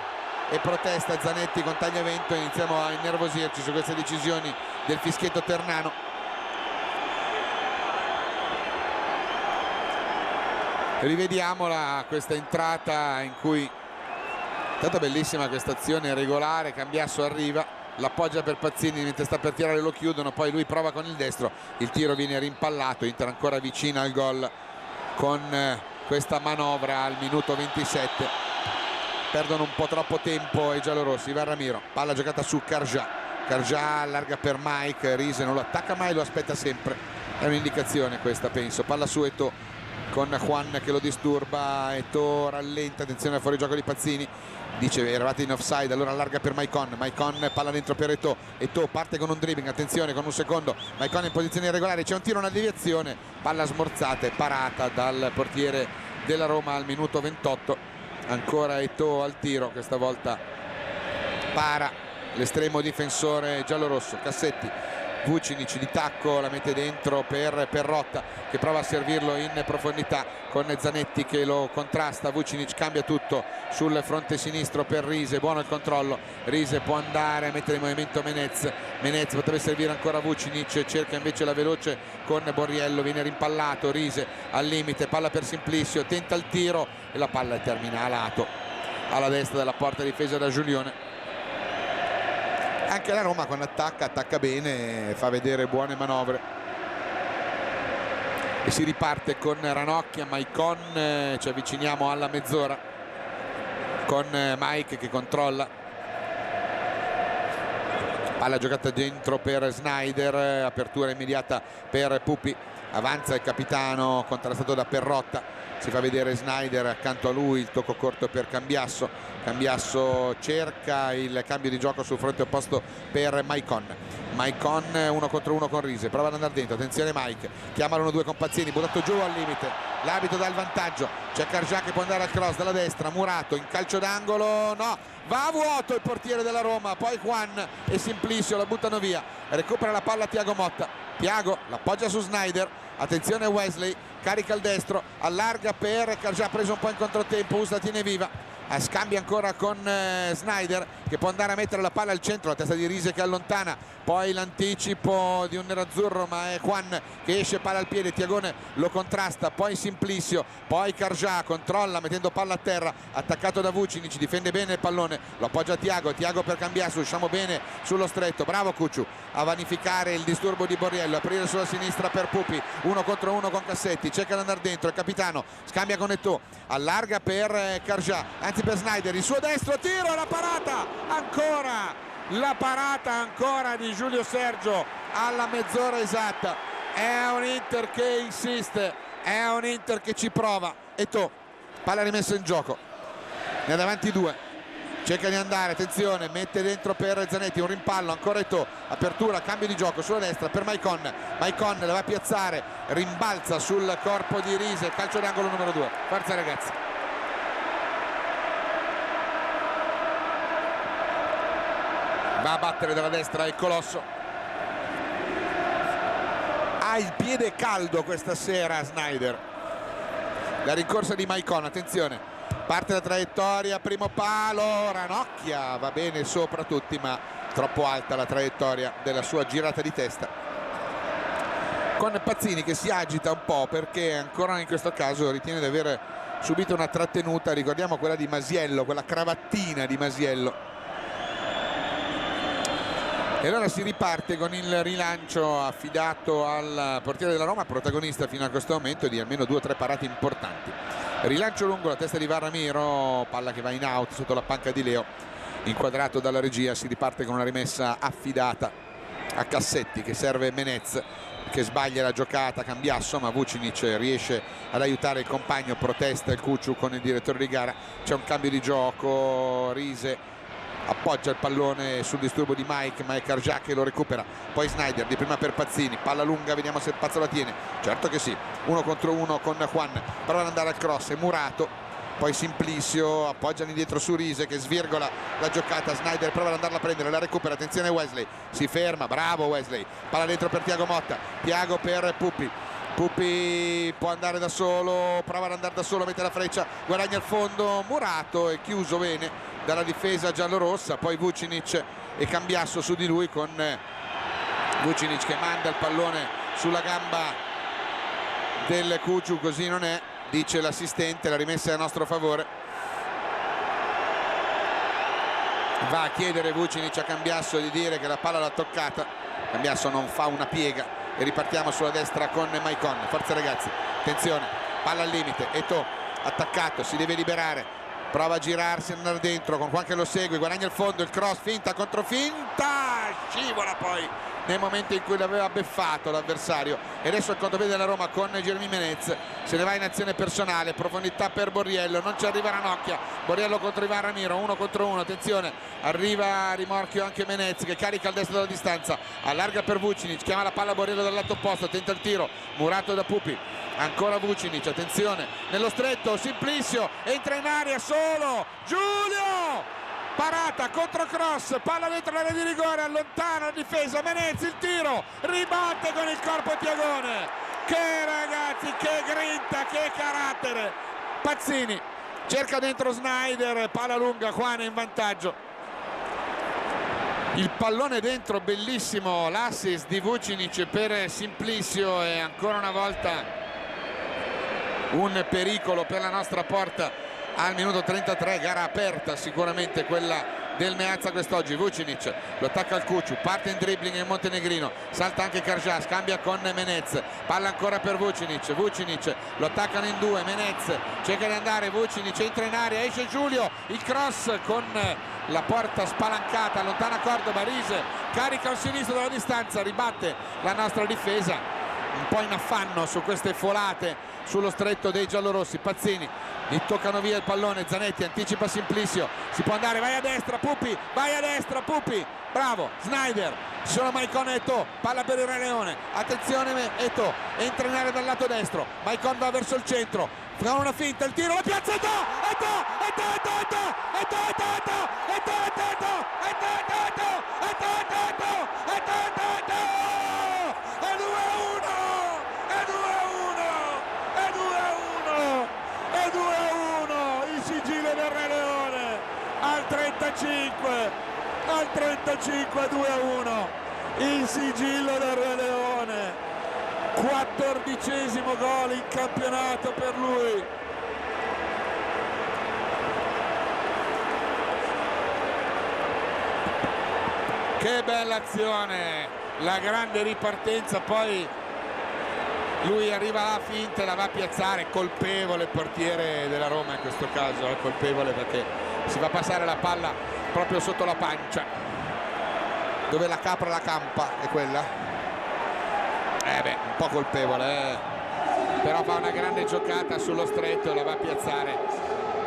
e protesta Zanetti con tagliamento. Iniziamo a innervosirci su queste decisioni del fischietto ternano. Rivediamola questa entrata in cui Stata bellissima questa azione regolare, Cambiasso arriva, l'appoggia per Pazzini mentre sta per tirare, lo chiudono, poi lui prova con il destro, il tiro viene rimpallato, Inter ancora vicina al gol con questa manovra al minuto 27. Perdono un po' troppo tempo i giallorossi. Va Ramiro, palla giocata su Carjà, allarga per Mike, Riise non lo attacca mai, lo aspetta sempre, è un'indicazione questa, penso. Palla su Eto'o con Juan che lo disturba, Eto'o rallenta, attenzione al fuorigioco di Pazzini, dice eravate in offside, allora allarga per Maicon, palla dentro per Eto'o parte con un dribbling, attenzione con un secondo, Maicon in posizione irregolare, c'è un tiro, una deviazione, palla smorzata e parata dal portiere della Roma al minuto 28. Ancora Eto'o al tiro, questa volta para l'estremo difensore giallorosso, Cassetti, Vucinic di tacco la mette dentro per Perrotta che prova a servirlo in profondità con Zanetti che lo contrasta. Vucinic cambia tutto sul fronte sinistro per Riise, buono il controllo, Riise può andare a mettere in movimento Menez potrebbe servire ancora Vucinic, cerca invece la veloce con Borriello, viene rimpallato, Riise al limite, palla per Simplicio, tenta il tiro e la palla termina a lato alla destra della porta difesa da Giulione. Anche la Roma quando attacca bene, fa vedere buone manovre e si riparte con Ranocchia, Maicon, ci avviciniamo alla mezz'ora con Mike che controlla, palla giocata dentro per Snyder, apertura immediata per Pupi, avanza il capitano contrastato da Perrotta, si fa vedere Snyder, accanto a lui il tocco corto per Cambiasso cerca il cambio di gioco sul fronte opposto per Maicon 1 contro 1 con Riise, prova ad andare dentro, attenzione Mike, chiama l'1-2 con Pazzini, buttato giù al limite, l'arbitro dà il vantaggio, c'è Carjà che può andare al cross dalla destra, Murato in calcio d'angolo, no, va a vuoto il portiere della Roma, poi Juan e Simplicio la buttano via, recupera la palla Thiago Motta, Thiago l'appoggia su Snyder, attenzione Wesley, carica il destro, allarga per Carjà, preso un po' in controtempo, Us la tiene viva, scambia ancora con Snyder che può andare a mettere la palla al centro, la testa di Riise che allontana, poi l'anticipo di un nerazzurro ma è Juan che esce, palla al piede, Tiagone lo contrasta, poi Simplicio, poi Carjà controlla mettendo palla a terra, attaccato da Vucinic, difende bene il pallone, lo appoggia Thiago per Cambiasso, usciamo bene sullo stretto, bravo Cucciu a vanificare il disturbo di Borriello, aprire sulla sinistra per Pupi, 1 contro 1 con Cassetti, cerca di andare dentro, il capitano scambia con Eto'o, allarga per Carjà, anzi per Snyder, il suo destro, tiro, la parata ancora di Giulio Sergio alla mezz'ora esatta. È un Inter che insiste, è un Inter che ci prova. Eto'o, palla rimessa in gioco, ne ha davanti due, cerca di andare, attenzione, mette dentro per Zanetti, un rimpallo, ancora Eto'o, apertura, cambio di gioco sulla destra per Maicon la va a piazzare, rimbalza sul corpo di Riise, calcio d'angolo numero 2, forza ragazzi. Va a battere dalla destra il Colosso, ha il piede caldo questa sera Snyder, la rincorsa di Maicon, attenzione, parte la traiettoria, primo palo, Ranocchia va bene sopra tutti ma troppo alta la traiettoria della sua girata di testa, con Pazzini che si agita un po' perché ancora in questo caso ritiene di aver subito una trattenuta, ricordiamo quella di Masiello, quella cravattina di Masiello. E allora si riparte con il rilancio affidato al portiere della Roma, protagonista fino a questo momento di almeno 2 o 3 parate importanti. Rilancio lungo, la testa di Varramiro, palla che va in out sotto la panca di Leo, inquadrato dalla regia, si riparte con una rimessa affidata a Cassetti che serve Menez che sbaglia la giocata, Cambiasso, ma Vucinic riesce ad aiutare il compagno, protesta il Cucciu con il direttore di gara, c'è un cambio di gioco, Riise appoggia il pallone sul disturbo di Mike, ma è Carjà che lo recupera, poi Snyder di prima per Pazzini, palla lunga, vediamo se Pazzo la tiene, certo che sì, 1 contro 1 con Juan, prova ad andare al cross, è Murato, poi Simplicio, appoggiano indietro su Riise che svirgola la giocata, Snyder prova ad andarla a prendere, la recupera, attenzione Wesley, si ferma, bravo Wesley, palla dentro per Thiago Motta, Thiago per Pupi può andare da solo, prova ad andare da solo, mette la freccia, guadagna il fondo, Murato è chiuso bene dalla difesa giallorossa, poi Vucinic e Cambiasso su di lui con Vucinic che manda il pallone sulla gamba del Cucciu, così non è, dice l'assistente, la rimessa è a nostro favore. Va a chiedere Vucinic a Cambiasso di dire che la palla l'ha toccata. Cambiasso non fa una piega e ripartiamo sulla destra con Maicon. Forza ragazzi, attenzione, palla al limite, Eto'o attaccato, si deve liberare, prova a girarsi, andare dentro, con Juan che lo segue, guadagna il fondo, il cross, finta contro finta, scivola poi nel momento in cui l'aveva beffato l'avversario. E adesso il contropiede della Roma con Jeremy Menez, se ne va in azione personale, profondità per Borriello, non ci arriva Ranocchia, Borriello contro Ivan Ramiro, 1 contro 1, attenzione, arriva a rimorchio anche Menez che carica il destro dalla distanza, allarga per Vucinic, chiama la palla Borriello dal lato opposto, tenta il tiro, murato da Pupi, ancora Vucinic, attenzione, nello stretto, Simplicio, entra in aria solo, Giulio! Parata, contro cross, palla dentro l'area di rigore, allontana la difesa, Menez, il tiro, ribatte con il corpo Tiagone. Che ragazzi, che grinta, che carattere. Pazzini cerca dentro Snyder, palla lunga, Juan in vantaggio. Il pallone dentro, bellissimo l'assist di Vucinic per Simplicio e ancora una volta un pericolo per la nostra porta. Al minuto 33, gara aperta sicuramente quella del Meazza quest'oggi. Vucinic lo attacca al Cucciu, parte in dribbling il montenegrino, salta anche Karjas, cambia con Menez, palla ancora per Vucinic, Vucinic lo attaccano in due, Menez cerca di andare, Vucinic entra in area, esce Giulio, il cross con la porta spalancata, allontana Cordoba, Rise carica un sinistro dalla distanza, ribatte la nostra difesa un po' in affanno su queste folate sullo stretto dei giallorossi. Pazzini, gli toccano via il pallone, Zanetti anticipa Simplicio, si può andare, vai a destra Pupi, vai a destra Pupi, bravo Snyder, ci sono Maicon e Eto'o, palla per il Re Leone, attenzione Eto'o, entra in area dal lato destro, Maicon va verso il centro, fa una finta, il tiro, la piazza Eto'o, al 35 2-1 il sigillo del Re Leone, 14° gol in campionato per lui. Che bella azione, la grande ripartenza, poi lui arriva alla finta e la va a piazzare, colpevole il portiere della Roma in questo caso, è colpevole perché si va a passare la palla proprio sotto la pancia dove la capra la campa, è quella? Un po' colpevole, però fa una grande giocata sullo stretto e la va a piazzare.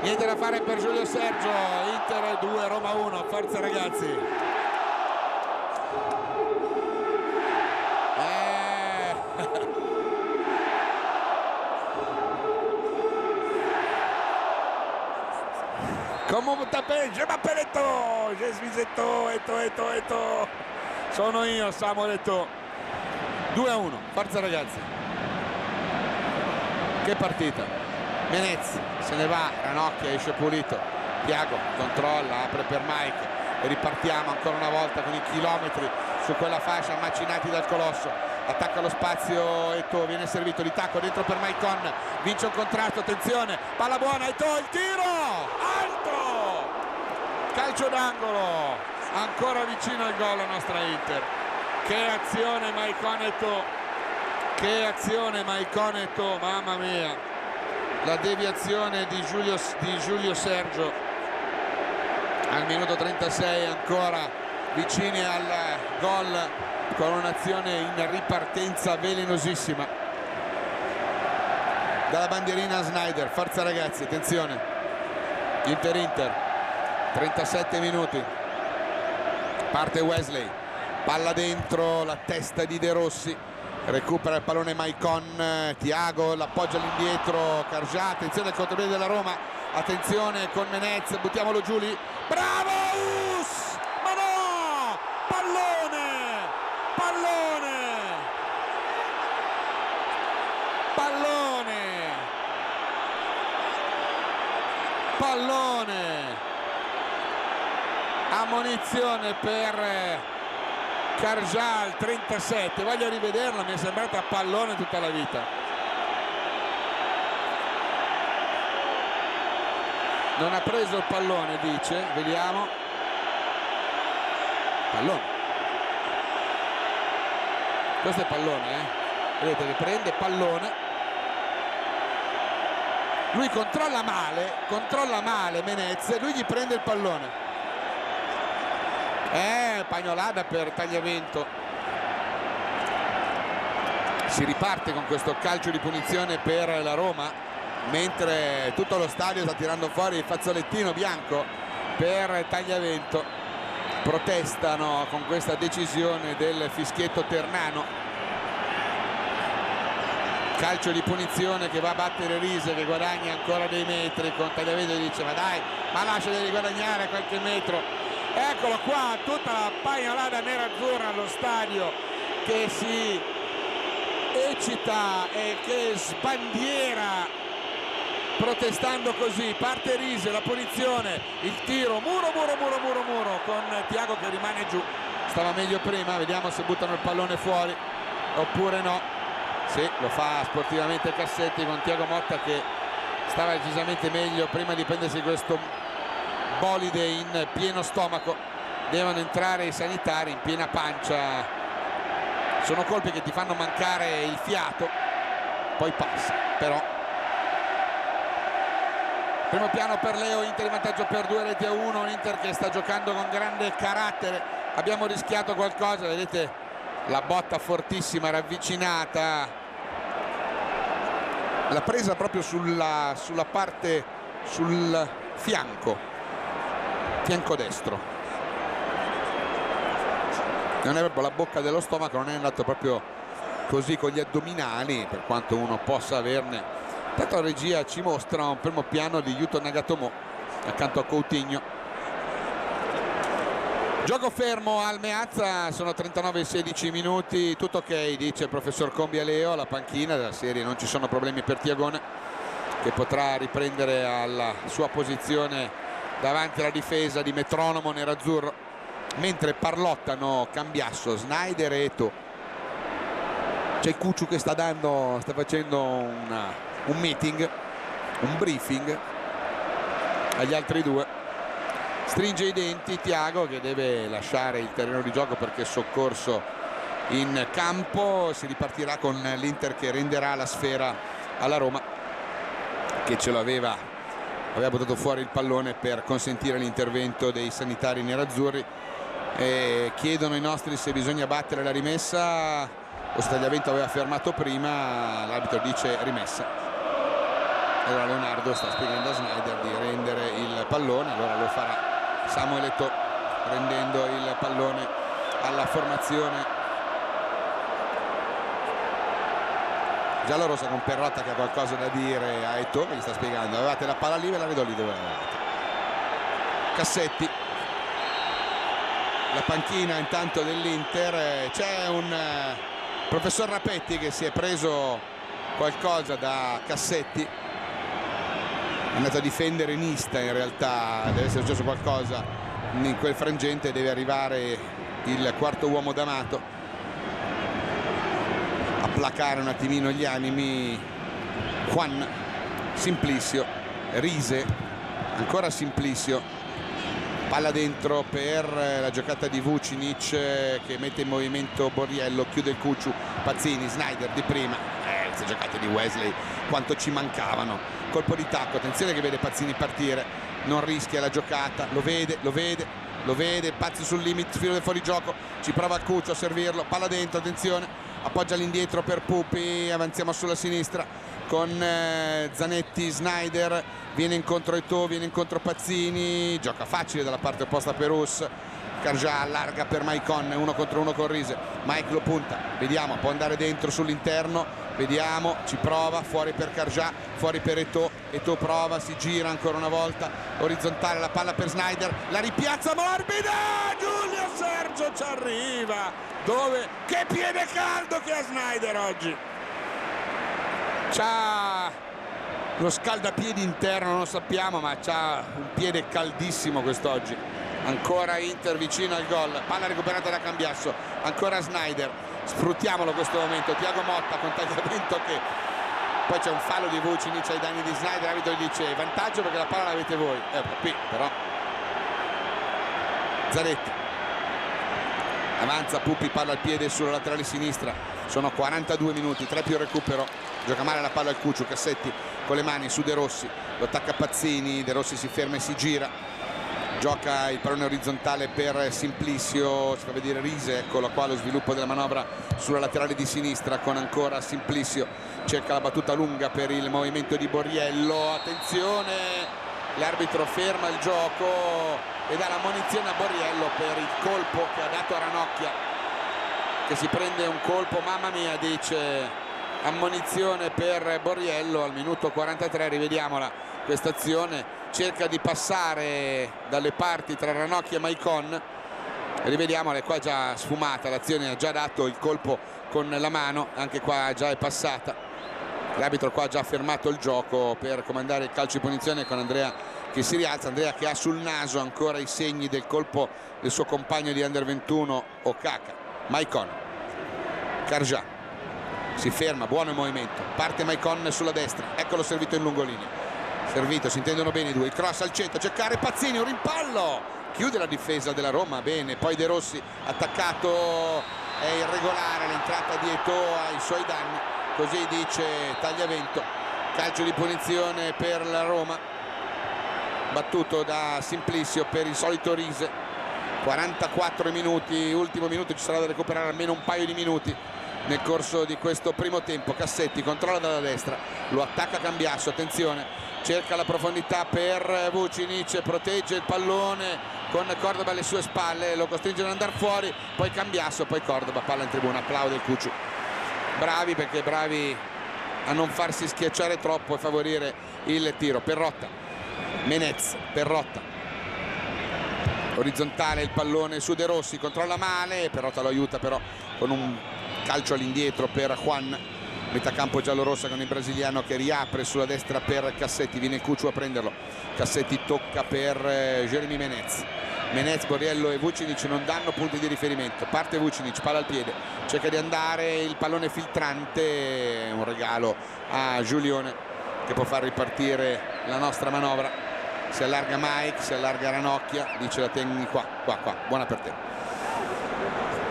Niente da fare per Giulio Sergio, Inter 2 Roma 1, forza ragazzi. Come un tappeto, je m'appelle Eto'o, je suis Eto'o, sono io Samuel Eto'o. 2-1, forza ragazzi. Che partita. Menez se ne va, Ranocchia esce pulito, Thiago controlla, apre per Mike e ripartiamo ancora una volta con i chilometri su quella fascia macinati dal Colosso. Attacca lo spazio Eto'o, viene servito di tacco dentro per Maicon, vince un contrasto, attenzione, palla buona, Eto'o, il tiro alto, calcio d'angolo, ancora vicino al gol la nostra Inter. Che azione Maicon Eto'o, che azione Maicon Eto'o, mamma mia, la deviazione di Giulio Sergio al minuto 36, ancora vicini al gol con un'azione in ripartenza velenosissima dalla bandierina Snyder. Forza ragazzi, attenzione, Inter 37 minuti, parte Wesley, palla dentro la testa di De Rossi, recupera il pallone Maicon, Thiago l'appoggia all'indietro, Karjas, attenzione al contropiede della Roma, attenzione con Menez, buttiamolo giù lì, bravo Us, ma no, pallone ammonizione per Karjas, 37, voglio rivederla, mi è sembrata pallone tutta la vita. Non ha preso il pallone, dice, vediamo, pallone, questo è pallone, vedete che prende pallone, lui controlla male Menez, lui gli prende il pallone, pagnolata per Tagliavento. Si riparte con questo calcio di punizione per la Roma, mentre tutto lo stadio sta tirando fuori il fazzolettino bianco per Tagliavento. Protestano con questa decisione del fischietto ternano. Calcio di punizione che va a battere Rise, che guadagna ancora dei metri, con Tagliavento che dice ma dai, ma lasciali guadagnare qualche metro. Eccolo qua, tutta la pagnolata nerazzurra allo stadio che si eccita e che sbandiera protestando così. Parte Rise, la punizione, il tiro, muro con Thiago che rimane giù. Stava meglio prima, vediamo se buttano il pallone fuori oppure no. Sì, lo fa sportivamente Cassetti con Thiago Motta che stava decisamente meglio prima di prendersi questo bolide in pieno stomaco. Devono entrare i sanitari in piena pancia. Sono colpi che ti fanno mancare il fiato, poi passa. Però primo piano per Leo, Inter in vantaggio per 2-1, un Inter che sta giocando con grande carattere. Abbiamo rischiato qualcosa, vedete la botta fortissima ravvicinata, la presa proprio sulla parte, sul fianco destro, non è proprio la bocca dello stomaco, non è andato proprio così con gli addominali, per quanto uno possa averne. Intanto la regia ci mostra un primo piano di Yuto Nagatomo accanto a Coutinho. Gioco fermo al Meazza, sono 39-16 minuti, tutto ok, dice il professor Combi a Leo, alla panchina della serie non ci sono problemi per Tiagone, che potrà riprendere alla sua posizione davanti alla difesa di metronomo nerazzurro, mentre parlottano Cambiasso, Sneijder e Eto'o. C'è Cucciu che sta facendo un meeting, un briefing agli altri due. Stringe i denti Thiago che deve lasciare il terreno di gioco perché è soccorso in campo. Si ripartirà con l'Inter che renderà la sfera alla Roma, che aveva buttato fuori il pallone per consentire l'intervento dei sanitari nerazzurri. Chiedono i nostri se bisogna battere la rimessa o se Tagliavento aveva fermato prima. L'arbitro dice rimessa. Allora Leonardo sta spiegando a Sneijder di rendere il pallone, allora lo farà Samuel Eto'o, rendendo il pallone alla formazione giallorossa, con Perrotta che ha qualcosa da dire a Eto'o, che gli sta spiegando avevate la palla lì, ve la vedo lì dove l'avevate. Cassetti, la panchina intanto dell'Inter, c'è un professor Rapetti che si è preso qualcosa da Cassetti, è andato a difendere Nista, in realtà deve essere successo qualcosa in quel frangente, deve arrivare il quarto uomo d'Amato a placare un attimino gli animi. Juan, Simplicio, Rise, ancora Simplicio, palla dentro per la giocata di Vucinic che mette in movimento Borriello, chiude il Cucciu, Pazzini, Sneijder di prima, queste giocate di Wesley quanto ci mancavano. Colpo di tacco, attenzione che vede Pazzini partire, non rischia la giocata, lo vede, Pazzi sul limite, filo del fuorigioco, ci prova il Cucciu a servirlo, palla dentro, attenzione, appoggia all'indietro per Pupi, avanziamo sulla sinistra con Zanetti, Sneijder, viene incontro Eto'o, viene incontro Pazzini, gioca facile dalla parte opposta per Us. Cargià allarga per Maicon, 1 contro 1 con Rise, Mike lo punta, vediamo, può andare dentro sull'interno, vediamo, ci prova, fuori per Cargià, fuori per Eto'o, Eto'o prova, si gira ancora una volta, orizzontale la palla per Sneijder, la ripiazza morbida, Giulio Sergio ci arriva, dove? Che piede caldo che ha Sneijder oggi, c'ha lo scaldapiedi interno, non lo sappiamo, ma c'ha un piede caldissimo quest'oggi. Ancora Inter vicino al gol, palla recuperata da Cambiasso, ancora Sneijder, sfruttiamolo questo momento, Thiago Motta con Tagliavento che poi c'è un fallo di Vucinic ai danni di Sneijder, l'arbitro dice vantaggio perché la palla l'avete voi, qui però Zanetti, avanza Pupi, palla al piede sulla laterale sinistra, sono 42 minuti, 3 più recupero, gioca male la palla al Cucciu, Cassetti con le mani su De Rossi, lo attacca Pazzini, De Rossi si ferma e si gira, gioca il pallone orizzontale per Simplicio, si fa vedere Rise, eccolo qua lo sviluppo della manovra sulla laterale di sinistra con ancora Simplicio, cerca la battuta lunga per il movimento di Borriello, attenzione, l'arbitro ferma il gioco e dà la munizione a Borriello per il colpo che ha dato a Ranocchia, che si prende un colpo, mamma mia, dice, ammonizione per Borriello al minuto 43, rivediamola questa azione, cerca di passare dalle parti tra Ranocchia e Maicon, rivediamola, qua è già sfumata l'azione, ha già dato il colpo con la mano, anche qua già è passata, l'arbitro qua ha già fermato il gioco per comandare il calcio di punizione con Andrea che si rialza, Andrea che ha sul naso ancora i segni del colpo del suo compagno di Under 21 Okaka. Maicon, Karja si ferma, buono il movimento, parte Maicon sulla destra, eccolo servito in lungolini, servito, si intendono bene i due, il cross al centro, cercare Pazzini, un rimpallo, chiude la difesa della Roma, bene, poi De Rossi attaccato, è irregolare l'entrata di Eto'o ai suoi danni, così dice Tagliavento, calcio di punizione per la Roma battuto da Simplicio per il solito Rise, 44 minuti, ultimo minuto, ci sarà da recuperare almeno un paio di minuti nel corso di questo primo tempo. Cassetti controlla dalla destra, lo attacca Cambiasso, attenzione, cerca la profondità per Vucinic, protegge il pallone con Cordoba alle sue spalle, lo costringe ad andare fuori, poi Cambiasso, poi Cordoba, palla in tribuna, applaude il Cucciu, bravi perché bravi a non farsi schiacciare troppo e favorire il tiro. Perrotta, Menez, Perrotta, orizzontale il pallone su De Rossi, controlla male, Perrotta lo aiuta però con un calcio all'indietro per Juan, metà campo giallorossa con il brasiliano che riapre sulla destra per Cassetti, viene Cucciu a prenderlo, Cassetti tocca per Jeremy Menez, Menez, Borriello e Vucinic non danno punti di riferimento, parte Vucinic, palla al piede, cerca di andare, il pallone filtrante, un regalo a Giulione che può far ripartire la nostra manovra, si allarga Mike, si allarga Ranocchia, dice la tenni qua, buona per te,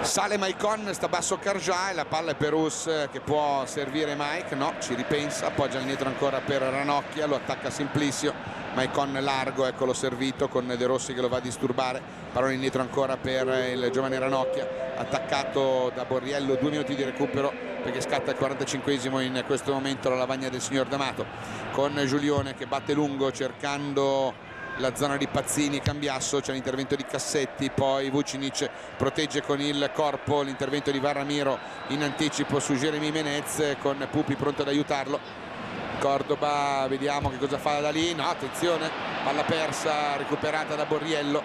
sale Maicon, sta basso Karja e la palla è per Us che può servire Mike, no, ci ripensa, appoggia indietro ancora per Ranocchia, lo attacca Simplicio, Maicon largo, eccolo servito con De Rossi che lo va a disturbare, pallone indietro ancora per il giovane Ranocchia, attaccato da Borriello, 2 minuti di recupero perché scatta il 45esimo in questo momento la lavagna del signor D'Amato, con Giulione che batte lungo cercando la zona di Pazzini, Cambiasso, c'è l'intervento di Cassetti, poi Vucinic protegge con il corpo, l'intervento di Varramiro in anticipo su Jeremy Menez con Pupi pronto ad aiutarlo, Cordoba, vediamo che cosa fa da lì, no, attenzione, palla persa, recuperata da Borriello,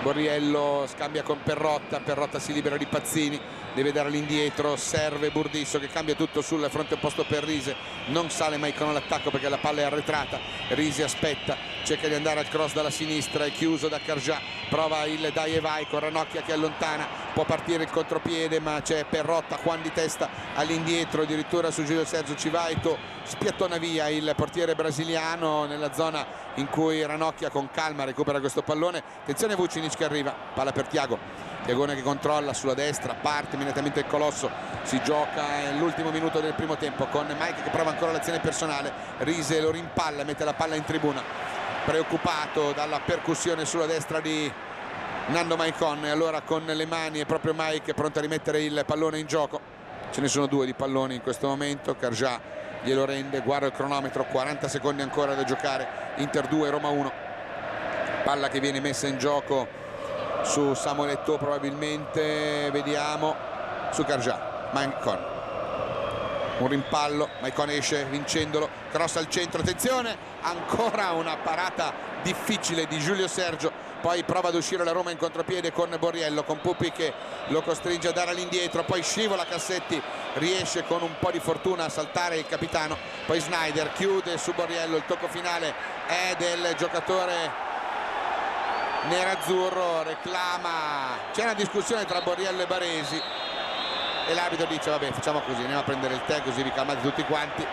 Borriello scambia con Perrotta, Perrotta si libera di Pazzini, deve dare l'indietro, serve Burdisso che cambia tutto sul fronte opposto per Rise, non sale Maicon all'attacco perché la palla è arretrata, Rise aspetta, cerca di andare al cross dalla sinistra, è chiuso da Karja, prova il dai e vai con Ranocchia che allontana, può partire il contropiede ma c'è Perrotta, Juan di testa all'indietro, addirittura su Giulio Sergio Civaito, spiattona via il portiere brasiliano nella zona in cui Ranocchia con calma recupera questo pallone, attenzione Vucinic che arriva, palla per Tiagone che controlla sulla destra, parte immediatamente il Colosso, si gioca l'ultimo minuto del primo tempo con Mike che prova ancora l'azione personale, Rise lo rimpalla, mette la palla in tribuna, preoccupato dalla percussione sulla destra di Nando Maicon, e allora con le mani è proprio Mike pronto a rimettere il pallone in gioco, ce ne sono 2 di palloni in questo momento, Karja glielo rende, guarda il cronometro, 40 secondi ancora da giocare, Inter 2 Roma 1, palla che viene messa in gioco su Samuel Eto'o probabilmente, vediamo, su Karja, Maicon, un rimpallo, Maicon esce vincendolo, cross al centro, attenzione, ancora una parata difficile di Giulio Sergio, poi prova ad uscire la Roma in contropiede con Borriello, con Pupi che lo costringe a dare all'indietro, poi scivola Cassetti, riesce con un po' di fortuna a saltare il capitano, poi Snyder chiude su Borriello, il tocco finale è del giocatore nerazzurro, reclama, c'è una discussione tra Borriello e Baresi e l'arbitro dice vabbè facciamo così, andiamo a prendere il tè così vi calmate tutti quanti,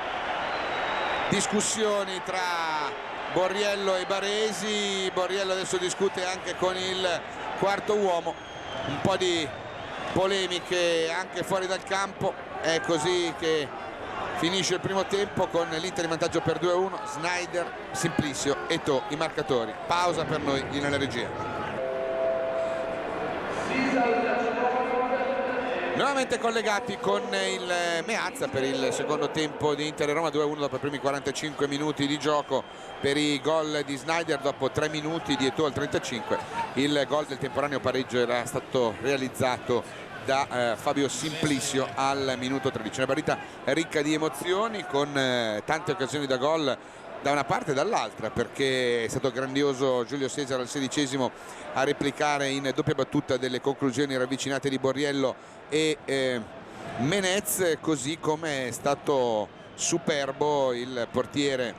discussioni tra Borriello e Baresi, Borriello adesso discute anche con il quarto uomo, un po' di polemiche anche fuori dal campo. È così che finisce il primo tempo con l'Inter in vantaggio per 2-1. Sneijder, Simplicio, Eto'o i marcatori. Pausa per noi nella regia. Nuovamente collegati con il Meazza per il secondo tempo di Inter e Roma, 2-1 dopo i primi 45 minuti di gioco per i gol di Sneijder, dopo 3 minuti di Eto'o al 35. Il gol del temporaneo pareggio era stato realizzato da Fabio Simplicio al minuto 13. Una partita ricca di emozioni, con tante occasioni da gol da una parte e dall'altra, perché è stato grandioso Giulio Cesare al 16esimo a replicare in doppia battuta delle conclusioni ravvicinate di Borriello e Menez, così come è stato superbo il portiere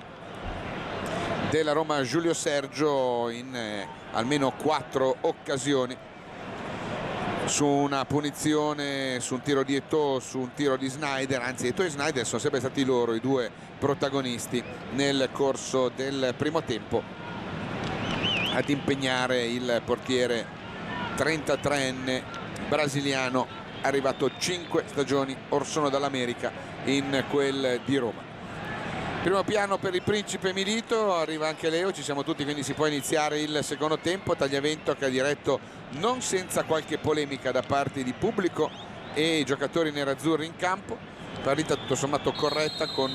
della Roma Giulio Sergio in almeno 4 occasioni, su una punizione, su un tiro di Eto'o, su un tiro di Sneijder. Anzi, Eto'o e Sneijder sono sempre stati loro i due protagonisti nel corso del primo tempo ad impegnare il portiere 33enne brasiliano, arrivato 5 stagioni or sono dall'America, in quel di Roma. Primo piano per il principe Milito, arriva anche Leo, ci siamo tutti, quindi si può iniziare il secondo tempo. Tagliavento che ha diretto non senza qualche polemica da parte di pubblico e giocatori nerazzurri in campo. Partita tutto sommato corretta, con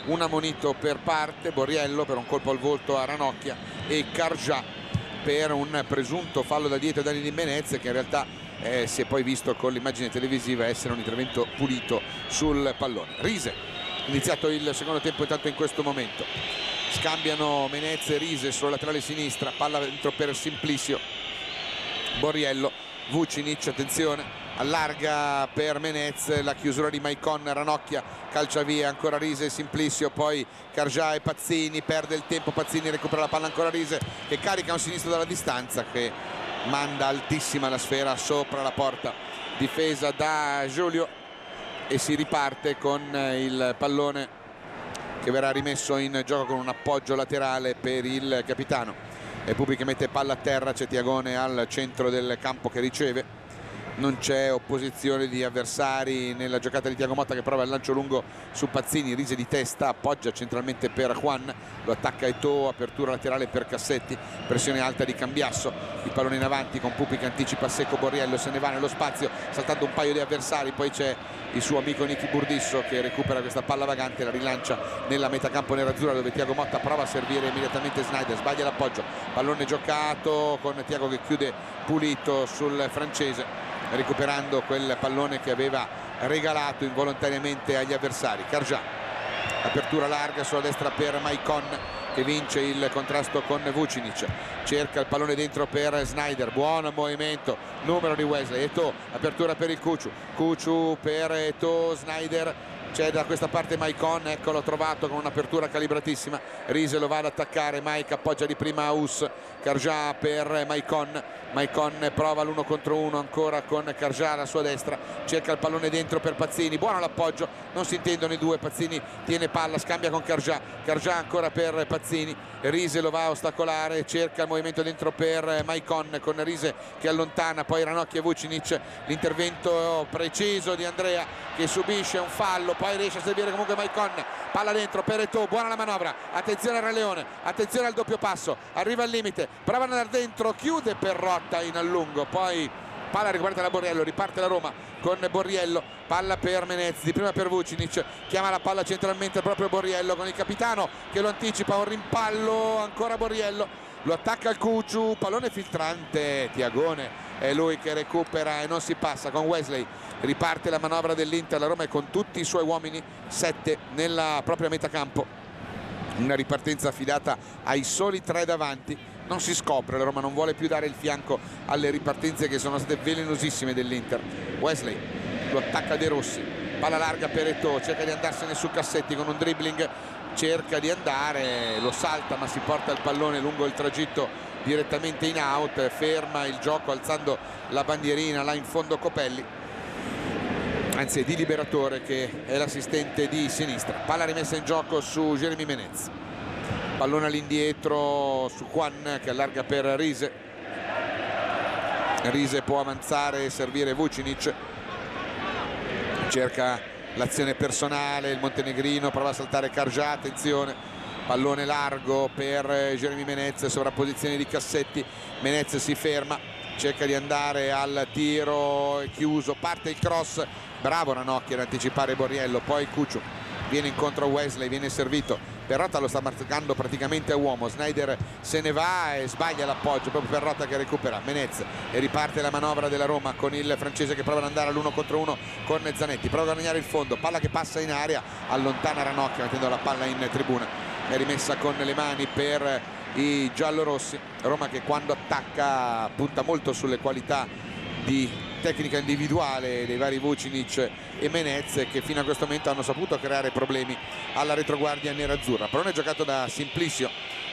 un ammonito per parte, Borriello per un colpo al volto a Ranocchia e Carjà per un presunto fallo da dietro di Menez, che in realtà si è poi visto con l'immagine televisiva essere un intervento pulito sul pallone. Rise. Iniziato il secondo tempo intanto in questo momento. Scambiano Menez e Rise sulla laterale sinistra, palla dentro per Simplicio. Borriello, Vucinic, attenzione, allarga per Menez, la chiusura di Maicon, Ranocchia calcia via, ancora Rise e Simplicio, poi Carjà e Pazzini, perde il tempo, Pazzini recupera la palla, ancora Rise che carica un sinistro dalla distanza, che manda altissima la sfera sopra la porta difesa da Giulio, e si riparte con il pallone che verrà rimesso in gioco con un appoggio laterale per il capitano. E Pupi che mette palla a terra, c'è Tiagone al centro del campo che riceve, non c'è opposizione di avversari nella giocata di Thiago Motta, che prova il lancio lungo su Pazzini. Rise di testa, appoggia centralmente per Juan, lo attacca Eto'o, apertura laterale per Cassetti, pressione alta di Cambiasso, il pallone in avanti con Pupi che anticipa secco Borriello, se ne va nello spazio saltando un paio di avversari, poi c'è il suo amico Nicky Burdisso che recupera questa palla vagante, la rilancia nella metacampo nerazzurra, dove Thiago Motta prova a servire immediatamente Sneijder, sbaglia l'appoggio, pallone giocato con Thiago che chiude pulito sul francese, recuperando quel pallone che aveva regalato involontariamente agli avversari. Carjà, apertura larga sulla destra per Maicon che vince il contrasto con Vucinic, cerca il pallone dentro per Sneijder, buon movimento, numero di Wesley. Eto'o, apertura per il Cuciu per Eto'o, Sneijder, c'è da questa parte Maicon, eccolo trovato con un'apertura calibratissima. Rise lo va ad attaccare, Mike appoggia di prima Aus, Carjà per Maicon, Maicon prova l'1 contro 1 ancora con Carjà alla sua destra, cerca il pallone dentro per Pazzini, buono l'appoggio, non si intendono i due, Pazzini tiene palla, scambia con Carjà, Carjà ancora per Pazzini, Rise lo va a ostacolare, cerca il movimento dentro per Maicon con Rise che allontana, poi Ranocchia e Vucinic, l'intervento preciso di Andrea che subisce un fallo, poi riesce a servire comunque Maicon, palla dentro per Eto'o, buona la manovra, attenzione al Re Leone, attenzione al doppio passo, arriva al limite, prova ad andare dentro, chiude per Rotta in allungo, poi palla recuperata da Borriello, riparte la Roma con Borriello, palla per Menez, di prima per Vucinic, chiama la palla centralmente proprio Borriello con il capitano che lo anticipa, un rimpallo, ancora Borriello, lo attacca il Cuciu, pallone filtrante, Tiagone è lui che recupera e non si passa con Wesley, riparte la manovra dell'Inter, la Roma è con tutti i suoi uomini, 7 nella propria metacampo, una ripartenza affidata ai soli 3 davanti, non si scopre, la Roma non vuole più dare il fianco alle ripartenze che sono state velenosissime dell'Inter. Wesley lo attacca De Rossi, palla larga per Eto'o, cerca di andarsene su Cassetti con un dribbling, cerca di andare, lo salta ma si porta il pallone lungo il tragitto direttamente in out, ferma il gioco alzando la bandierina là in fondo Copelli, anzi è Di Liberatore che è l'assistente di sinistra. Palla rimessa in gioco su Jérémy Menez, pallone all'indietro su Juan che allarga per Rise, Riise può avanzare e servire Vucinic, cerca l'azione personale il montenegrino, prova a saltare Karja, attenzione, pallone largo per Jeremy Menez, sovrapposizione di Cassetti, Menez si ferma, cerca di andare al tiro, è chiuso, parte il cross, bravo Ranocchi ad anticipare Borriello, poi Cucciu viene incontro a Wesley, viene servito, Perrotta lo sta marcando praticamente a uomo, Snyder se ne va e sbaglia l'appoggio, proprio Perrotta che recupera Menez e riparte la manovra della Roma con il francese che prova ad andare all'1 contro 1 con Zanetti, prova a guadagnare il fondo, palla che passa in aria, allontana Ranocchia mettendo la palla in tribuna, è rimessa con le mani per i giallorossi. Roma che quando attacca punta molto sulle qualità di tecnica individuale dei vari Vucinic e Menez, che fino a questo momento hanno saputo creare problemi alla retroguardia nerazzurra. Pallone giocato da Simplicio,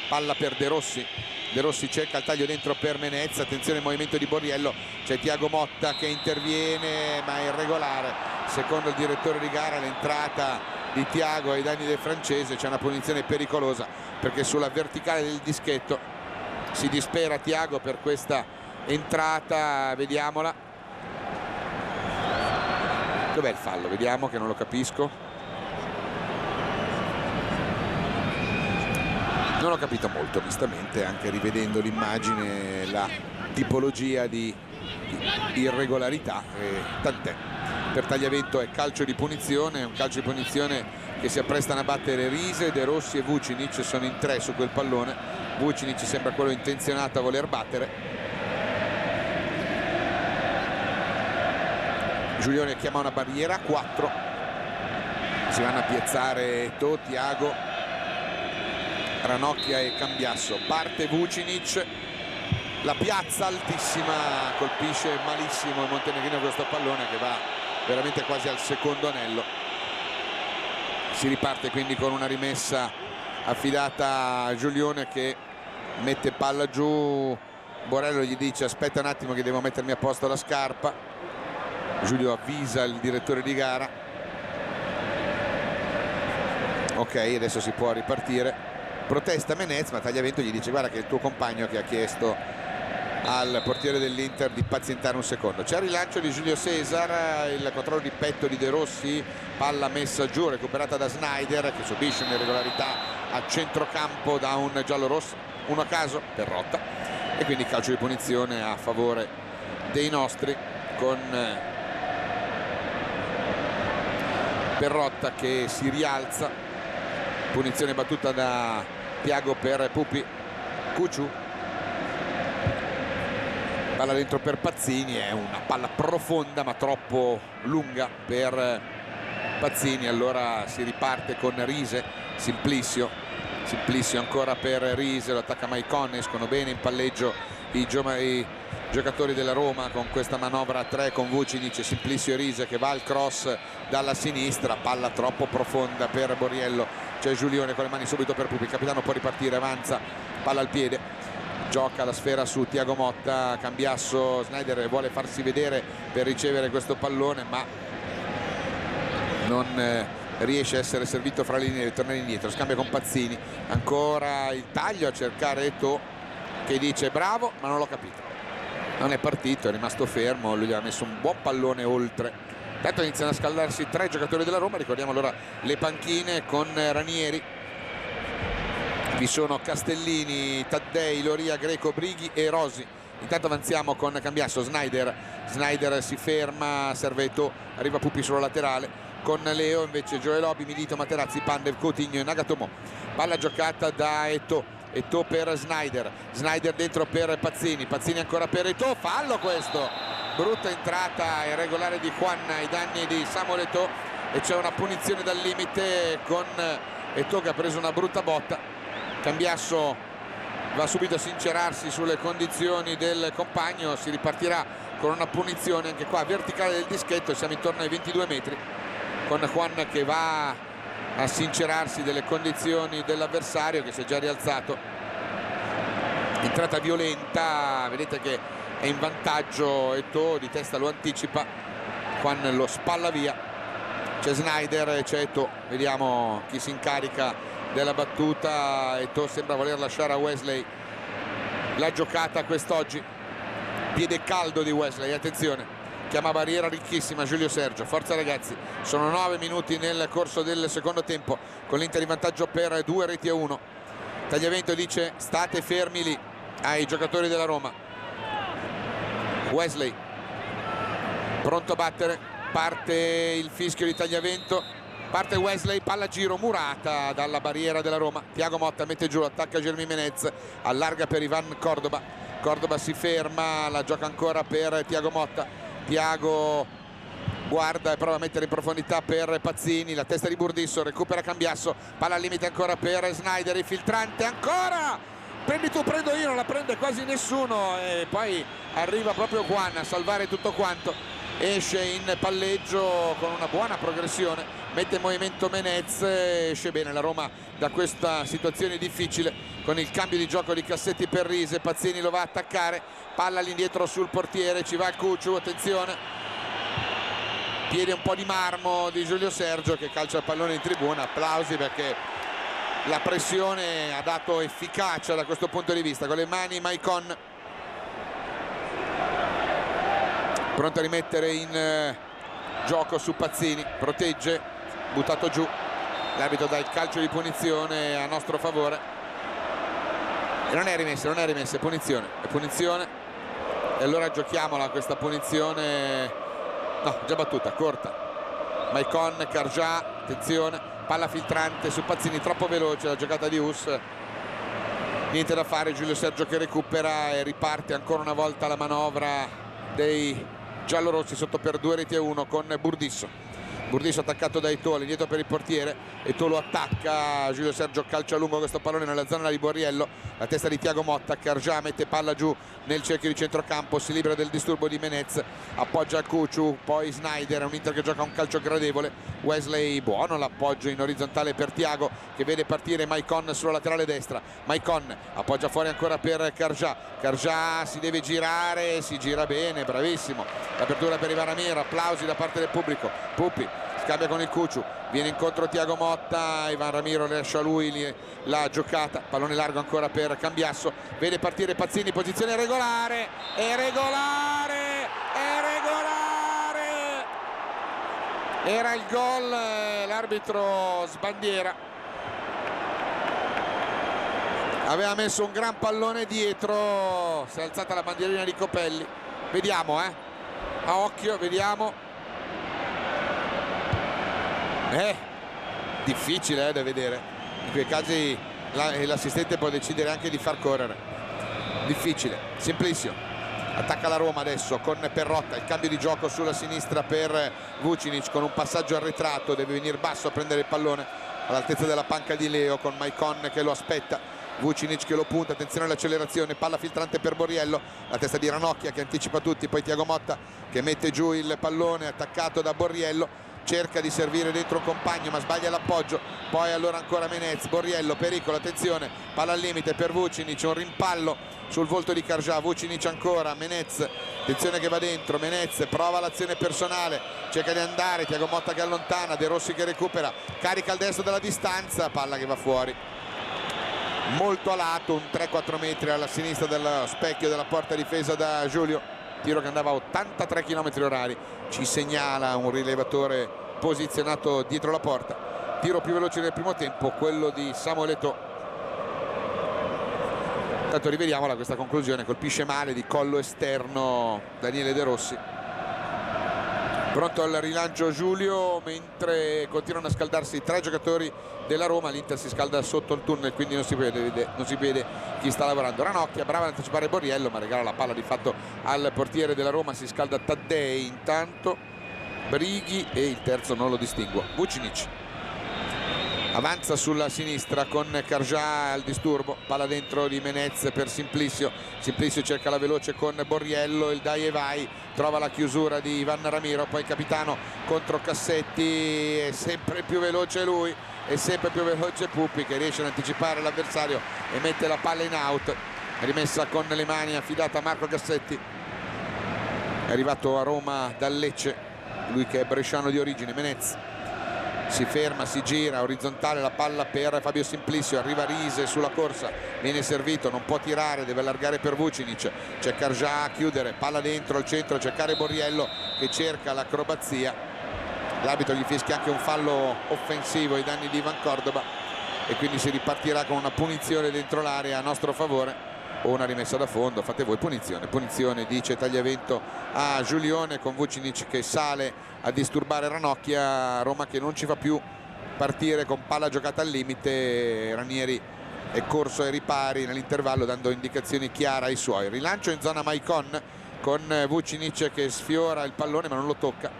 palla per De Rossi, De Rossi cerca il taglio dentro per Menez, attenzione al movimento di Borriello, c'è Thiago Motta che interviene ma è irregolare, secondo il direttore di gara l'entrata di Thiago ai danni del francese, c'è una punizione pericolosa perché sulla verticale del dischetto si dispera Thiago per questa entrata, vediamola. Dov'è il fallo? Vediamo, che non lo capisco. Non ho capito molto onestamente, anche rivedendo l'immagine, la tipologia di irregolarità, tant'è. Per Tagliavento è calcio di punizione, un calcio di punizione che si apprestano a battere Riise, De Rossi e Vucinic, sono in 3 su quel pallone. Vucinic sembra quello intenzionato a voler battere. Giulione chiama una barriera, 4, si vanno a piazzare Eto'o, Thiago, Ranocchia e Cambiasso, parte Vucinic, la piazza altissima, colpisce malissimo il montenegrino questo pallone che va veramente quasi al secondo anello. Si riparte quindi con una rimessa affidata a Giulione che mette palla giù, Borello gli dice aspetta un attimo che devo mettermi a posto la scarpa. Giulio avvisa il direttore di gara, ok, adesso si può ripartire, protesta Menez ma Tagliavento gli dice guarda che è il tuo compagno che ha chiesto al portiere dell'Inter di pazientare un secondo. C'è il rilancio di Giulio Cesar, il controllo di petto di De Rossi, palla messa giù, recuperata da Snyder che subisce un'irregolarità a centrocampo da un giallo-rosso, uno a caso, Perrotta, e quindi calcio di punizione a favore dei nostri con Perrotta che si rialza, punizione battuta da Thiago per Pupi. Cucciu, palla dentro per Pazzini, è una palla profonda ma troppo lunga per Pazzini, allora si riparte con Riise, Simplicio ancora per Riise, lo attacca Maicon, escono bene in palleggio i giocatori della Roma con questa manovra a 3 con Vucinic, Simplicio e Riise che va al cross dalla sinistra, palla troppo profonda per Borriello, c'è Giulione con le mani subito per Pupi, il capitano può ripartire, avanza, palla al piede, gioca la sfera su Thiago Motta, Cambiasso, Snyder vuole farsi vedere per ricevere questo pallone ma non riesce a essere servito fra le linee e tornare indietro, scambia con Pazzini, ancora il taglio a cercare Eto'o che dice bravo ma non l'ho capito, non è partito, è rimasto fermo, lui gli ha messo un buon pallone oltre. Intanto iniziano a scaldarsi 3 giocatori della Roma, ricordiamo allora le panchine con Ranieri, vi sono Castellini, Taddei, Loria, Greco, Brighi e Rosi. Intanto avanziamo con Cambiasso, Snyder si ferma, serve Eto'o, arriva Pupi sulla laterale con Leo, invece Gioelobi, Milito, Materazzi, Pandev, Coutinho e Nagatomo, palla giocata da Eto'o per Snyder dentro per Pazzini ancora per Eto'o, fallo questo, brutta entrata irregolare di Juan ai danni di Samuel Eto'o e c'è una punizione dal limite con Eto'o che ha preso una brutta botta. Cambiasso va subito a sincerarsi sulle condizioni del compagno, si ripartirà con una punizione anche qua verticale del dischetto, siamo intorno ai 22 metri con Juan che va a sincerarsi delle condizioni dell'avversario che si è già rialzato. Entrata violenta, vedete che è in vantaggio Eto'o, di testa lo anticipa, Juan lo spalla via, c'è Snyder e c'è Eto'o, vediamo chi si incarica della battuta. Eto'o sembra voler lasciare a Wesley la giocata quest'oggi, piede caldo di Wesley, attenzione, chiama barriera ricchissima Giulio Sergio. Forza ragazzi, sono 9 minuti nel corso del secondo tempo, con l'Inter in vantaggio per 2-1. Tagliavento dice state fermi lì ai giocatori della Roma. Wesley pronto a battere, parte il fischio di Tagliavento, parte Wesley, palla a giro murata dalla barriera della Roma. Thiago Motta mette giù, attacca Jeremy Menez, allarga per Ivan Cordoba. Cordoba si ferma, la gioca ancora per Thiago Motta. Thiago guarda e prova a mettere in profondità per Pazzini, la testa di Burdisso, recupera Cambiasso, palla al limite ancora per Snyder, il filtrante ancora, prendi tu, prendo io, non la prende quasi nessuno e poi arriva proprio Juan a salvare tutto quanto. Esce in palleggio con una buona progressione, mette in movimento Menez, esce bene la Roma da questa situazione difficile con il cambio di gioco di Cassetti per Rise. Pazzini lo va a attaccare, palla all'indietro sul portiere, ci va il Cucciu, attenzione, piede un po' di marmo di Giulio Sergio che calcia il pallone in tribuna. Applausi perché la pressione ha dato efficacia da questo punto di vista. Con le mani Maicon pronto a rimettere in gioco su Pazzini, protegge, buttato giù, l'arbitro dà il calcio di punizione a nostro favore e non è rimessa, è punizione, e allora giochiamola questa punizione, no, già battuta, corta. Maicon, Cargià, attenzione, palla filtrante su Pazzini, troppo veloce la giocata di Us, niente da fare. Giulio Sergio che recupera e riparte ancora una volta la manovra dei giallorossi sotto per 2-1 con Burdisso. Burdisso attaccato da Eto'o, indietro per il portiere, Eto'o lo attacca, Giulio Sergio calcia lungo questo pallone nella zona di Borriello, la testa di Thiago Motta, Cargià mette palla giù nel cerchio di centrocampo, si libera del disturbo di Menez, appoggia al Cucciu, poi Snyder, è un Inter che gioca un calcio gradevole. Wesley buono l'appoggio in orizzontale per Thiago che vede partire Maicon sulla laterale destra. Maicon appoggia fuori ancora per Cargià, Cargià si deve girare, si gira bene, bravissimo, l'apertura per Ivan Ramiro, applausi da parte del pubblico. Puppi scambia con il Cucciu, viene incontro Thiago Motta, Ivan Ramiro lascia a lui la giocata, pallone largo ancora per Cambiasso, vede partire Pazzini, posizione regolare, era il gol, l'arbitro sbandiera, aveva messo un gran pallone dietro, si è alzata la bandierina di Copelli, vediamo a occhio, vediamo. Difficile da vedere, in quei casi l'assistente può decidere anche di far correre, difficile. Simplicio attacca la Roma adesso con Perrotta, il cambio di gioco sulla sinistra per Vucinic con un passaggio arretrato, deve venire basso a prendere il pallone all'altezza della panca di Leo con Maicon che lo aspetta, Vucinic che lo punta, attenzione all'accelerazione, palla filtrante per Borriello, la testa di Ranocchia che anticipa tutti, poi Thiago Motta che mette giù il pallone attaccato da Borriello, cerca di servire dentro un compagno ma sbaglia l'appoggio, poi allora ancora Menez, Borriello, pericolo, attenzione, palla al limite per Vucinic, un rimpallo sul volto di Cargià, Vucinic ancora, Menez, attenzione che va dentro, Menez prova l'azione personale, cerca di andare, Thiago Motta che allontana, De Rossi che recupera, carica al destro della distanza, palla che va fuori, molto a lato, un 3-4 metri alla sinistra dello specchio della porta difesa da Giulio, tiro che andava a 83 km/h, ci segnala un rilevatore posizionato dietro la porta, tiro più veloce del primo tempo, quello di Samuel Eto'o. Intanto rivediamola questa conclusione, colpisce male di collo esterno Daniele De Rossi. Pronto al rilancio Giulio, mentre continuano a scaldarsi 3 giocatori della Roma, l'Inter si scalda sotto il tunnel, quindi non si vede chi sta lavorando. Ranocchia brava ad anticipare Borriello ma regala la palla di fatto al portiere della Roma, si scalda Taddei intanto, Brighi e il terzo non lo distinguo, Vucinic. Avanza sulla sinistra con Cargià al disturbo, palla dentro di Menez per Simplicio, Simplicio cerca la veloce con Borriello, il dai e vai, trova la chiusura di Ivan Ramiro, poi capitano contro Cassetti, è sempre più veloce lui, è sempre più veloce Puppi che riesce ad anticipare l'avversario e mette la palla in out, rimessa con le mani affidata a Marco Cassetti, è arrivato a Roma dal Lecce, lui che è bresciano di origine, Menez. si ferma, si gira, orizzontale la palla per Fabio Simplicio, arriva Rise sulla corsa, viene servito, non può tirare, deve allargare per Vucinic, c'è Carja a chiudere, palla dentro al centro, cercare Borriello che cerca l'acrobazia, l'arbitro gli fischia anche un fallo offensivo ai danni di Ivan Cordoba e quindi si ripartirà con una punizione dentro l'area a nostro favore o una rimessa da fondo. Fate voi. Punizione dice Tagliavento a Giulione, con Vucinic che sale a disturbare Ranocchia. Roma che non ci fa più partire con palla giocata al limite. Ranieri è corso ai ripari nell'intervallo dando indicazioni chiare ai suoi. Rilancio in zona Maicon con Vucinic che sfiora il pallone ma non lo tocca,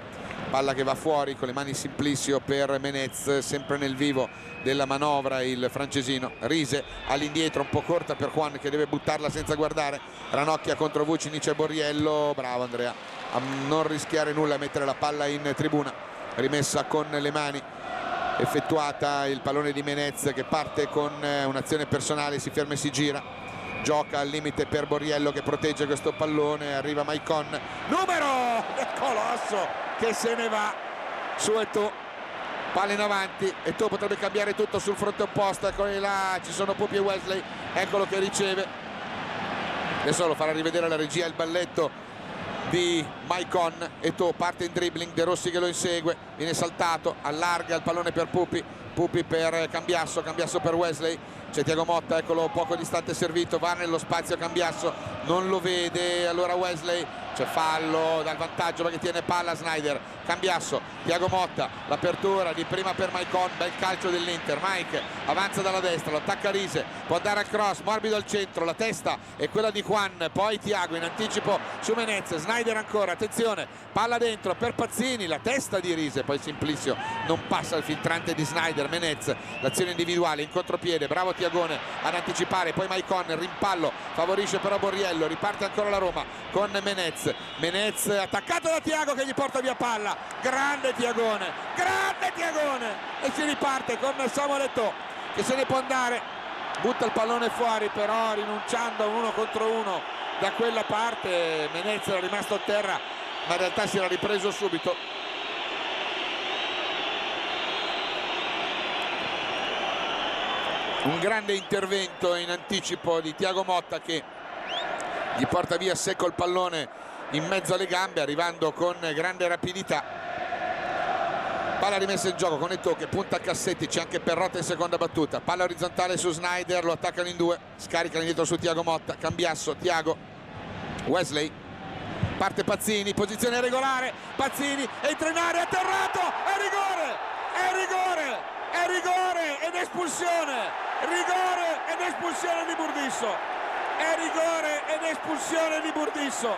palla che va fuori con le mani Simplicio per Menez, sempre nel vivo della manovra il francesino. Rise all'indietro, un po' corta per Juan che deve buttarla senza guardare. Ranocchia contro Vucinic e Borriello, bravo Andrea a non rischiare nulla, a mettere la palla in tribuna, rimessa con le mani effettuata, il pallone di Menez che parte con un'azione personale, si ferma e si gira, gioca al limite per Borriello che protegge questo pallone, arriva Maicon, numero del Colosso che se ne va su Eto'o, palla in avanti, Eto'o potrebbe cambiare tutto sul fronte opposto, eccoli là, ci sono Pupi e Wesley, eccolo che riceve, adesso lo farà rivedere la regia il balletto di Maicon. Eto'o parte in dribbling, De Rossi che lo insegue, viene saltato, allarga il pallone per Pupi per Cambiasso per Wesley, c'è Thiago Motta, eccolo poco distante servito, va nello spazio Cambiasso, non lo vede, allora Wesley, c'è fallo dal vantaggio perché tiene palla Snyder. Cambiasso, Thiago Motta, l'apertura di prima per Maicon, bel calcio dell'Inter, Mike avanza dalla destra, lo attacca Rise, può andare a cross, morbido al centro, la testa è quella di Juan, poi Thiago in anticipo su Menez, Snyder ancora, attenzione, palla dentro per Pazzini, la testa di Rise, poi Simplicio non passa il filtrante di Snyder, Menez, l'azione individuale in contropiede, bravo Tiagone ad anticipare, poi Maicon, rimpallo, favorisce però Borriello, riparte ancora la Roma con Menez attaccato da Thiago che gli porta via palla, grande Tiagone e si riparte con Samuel Eto'o che se ne può andare, butta il pallone fuori però rinunciando a un 1 contro 1 da quella parte. Menez era rimasto a terra ma in realtà si era ripreso subito. Un grande intervento in anticipo di Thiago Motta che gli porta via secco il pallone in mezzo alle gambe, arrivando con grande rapidità. Palla rimessa in gioco con Eto'o che punta a Cassetti, c'è anche Perrotta in seconda battuta, palla orizzontale su Snyder, lo attaccano in due, scaricano indietro su Thiago Motta, Cambiasso, Thiago, Wesley, parte Pazzini, posizione regolare, Pazzini entra in area, atterrato, è rigore ed espulsione, rigore ed espulsione di Burdisso, è rigore ed espulsione di Burdisso,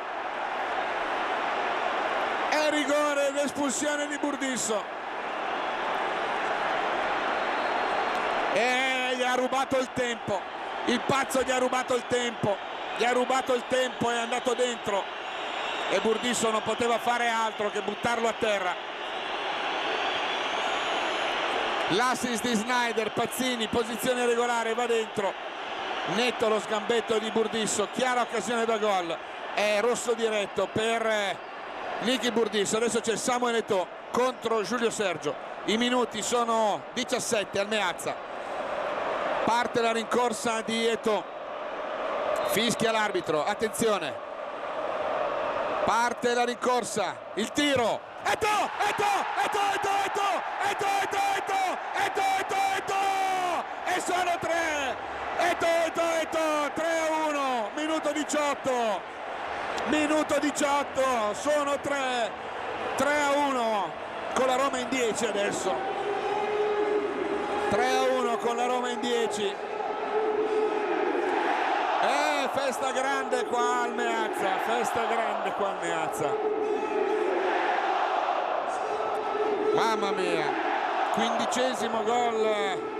è rigore ed espulsione di Burdisso, e gli ha rubato il tempo, il pazzo gli ha rubato il tempo, è andato dentro e Burdisso non poteva fare altro che buttarlo a terra. L'assist di Snyder, Pazzini, posizione regolare, va dentro, netto lo sgambetto di Burdisso, chiara occasione da gol, è rosso diretto per Nicky Burdisso. Adesso c'è Samuel Eto'o contro Giulio Sergio, i minuti sono 17 al Meazza, parte la rincorsa di Eto'o, fischia l'arbitro, attenzione, parte la rincorsa, il tiro, Eto'o e sono 3, Eto'o 3-1, minuto 18, sono 3-1 con la Roma in 10 adesso, 3-1 con la Roma in 10, festa grande qua al Meazza, mamma mia, 15° gol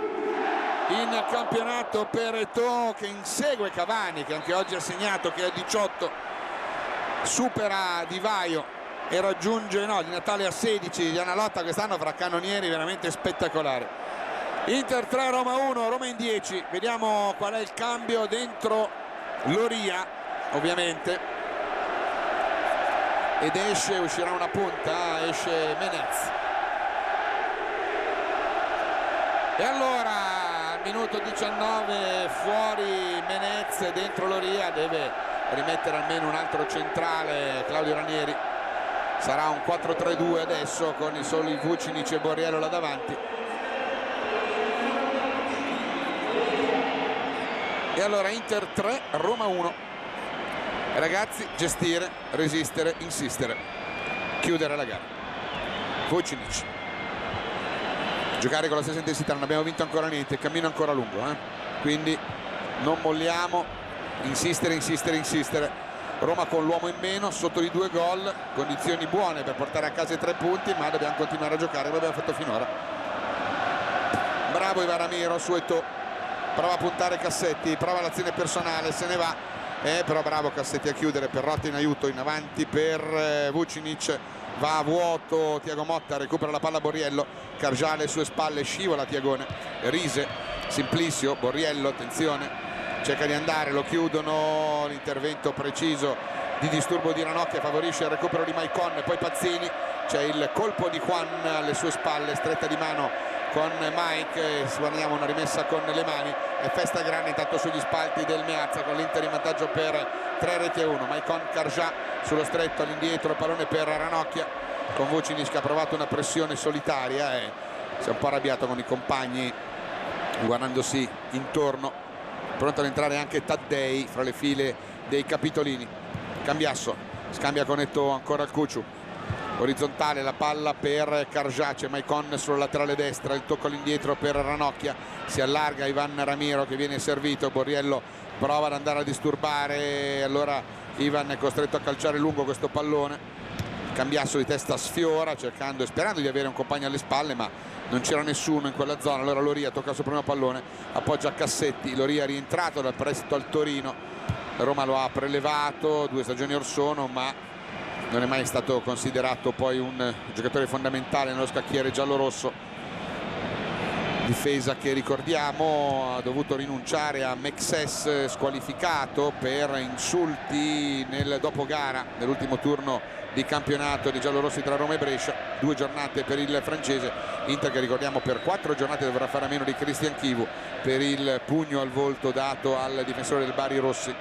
in campionato per Eto'o che insegue Cavani che anche oggi ha segnato, che è a 18, supera Di Vaio e raggiunge di Natale a 16, di una lotta quest'anno fra cannonieri veramente spettacolare. Inter 3, Roma 1, Roma in 10, vediamo qual è il cambio dentro Loria ovviamente, ed uscirà una punta, esce Menez. E allora al minuto 19 fuori Menez, dentro Loria, deve rimettere almeno un altro centrale Claudio Ranieri. Sarà un 4-3-2 adesso con i soli Vucinic e Borriello là davanti. E allora Inter 3, Roma 1. Ragazzi, gestire, resistere, insistere, chiudere la gara. Vucinic, giocare con la stessa intensità, non abbiamo vinto ancora niente, il cammino è ancora lungo, quindi non molliamo, insistere, insistere, insistere. Roma con l'uomo in meno, sotto di 2 gol, condizioni buone per portare a casa i 3 punti, ma dobbiamo continuare a giocare come abbiamo fatto finora. Bravo Ivan Ramiro su Eto'o, prova a puntare Cassetti, prova l'azione personale, se ne va, però bravo Cassetti a chiudere. Perrotta in aiuto, in avanti per Vucinic, va a vuoto Thiago Motta, recupera la palla Borriello, Cargià alle sue spalle, scivola Tiagone, Rise, Simplicio, Borriello, attenzione, cerca di andare, lo chiudono, l'intervento preciso di disturbo di Ranocchia favorisce il recupero di Maicon, poi Pazzini, c'è il colpo di Juan alle sue spalle, stretta di mano con Mike, guardiamo una rimessa con le mani, e festa grande intanto sugli spalti del Meazza con l'Inter in vantaggio per 3-1. Maicon, Cargià sullo stretto all'indietro, il pallone per Ranocchia con Vucinic che ha provato una pressione solitaria e si è un po' arrabbiato con i compagni guardandosi intorno. Pronto ad entrare anche Taddei fra le file dei capitolini. Cambiasso scambia con Eto'o, ancora il Cuciu, orizzontale la palla per Cargià, c'è Maicon sulla laterale destra, il tocco all'indietro per Ranocchia, si allarga Ivan Ramiro che viene servito, Borriello prova ad andare a disturbare, allora Ivan è costretto a calciare lungo questo pallone. Cambiasso di testa sfiora cercando e sperando di avere un compagno alle spalle, ma non c'era nessuno in quella zona. Allora Loria tocca il suo primo pallone, appoggia a Cassetti, Loria è rientrato dal prestito al Torino, Roma lo ha prelevato 2 stagioni or sono, ma non è mai stato considerato poi un giocatore fondamentale nello scacchiere giallorosso. Difesa che ricordiamo ha dovuto rinunciare a Mexes, squalificato per insulti nel dopogara nell'ultimo turno di campionato di giallorossi tra Roma e Brescia. 2 giornate per il francese, Inter che ricordiamo per 4 giornate dovrà fare a meno di Christian Chivu per il pugno al volto dato al difensore del Bari Rossi.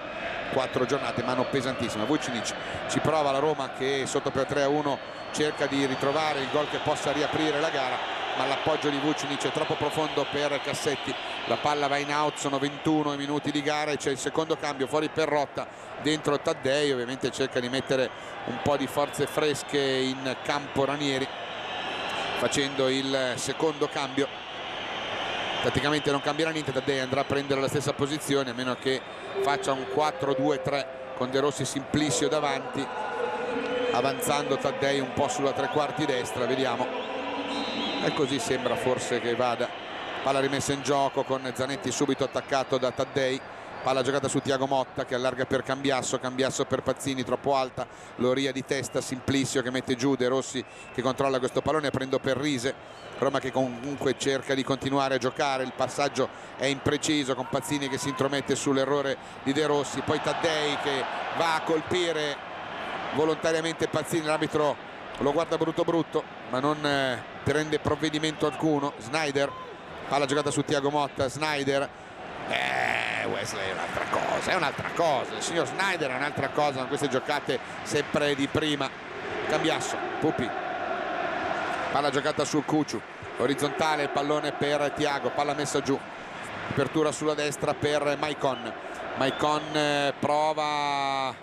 4 giornate, mano pesantissima. Vucinic ci prova, la Roma che sotto per 3-1 cerca di ritrovare il gol che possa riaprire la gara, ma l'appoggio di Vucinic è troppo profondo per Cassetti, la palla va in out, sono 21 minuti di gara e c'è il secondo cambio, fuori Perrotta, dentro Taddei, ovviamente cerca di mettere un po' di forze fresche in campo Ranieri facendo il secondo cambio. Praticamente non cambierà niente, Taddei andrà a prendere la stessa posizione a meno che faccia un 4-2-3 con De Rossi Simplicio davanti, avanzando Taddei un po' sulla tre quarti destra, vediamo, e così sembra forse che vada. Palla rimessa in gioco con Zanetti subito attaccato da Taddei, palla giocata su Thiago Motta che allarga per Cambiasso, Cambiasso per Pazzini troppo alta, Loria di testa, Simplicio che mette giù, De Rossi che controlla questo pallone, prendo per Rise. Roma che comunque cerca di continuare a giocare, il passaggio è impreciso con Pazzini che si intromette sull'errore di De Rossi, poi Taddei che va a colpire volontariamente Pazzini, l'arbitro lo guarda brutto brutto ma non prende provvedimento alcuno. Snyder, palla giocata su Thiago Motta, Snyder, Wesley è un'altra cosa, il signor Snyder è un'altra cosa, con queste giocate sempre di prima. Cambiasso, Pupi, palla giocata sul Cuciu, orizzontale il pallone per Thiago, palla messa giù, apertura sulla destra per Maicon, Maicon prova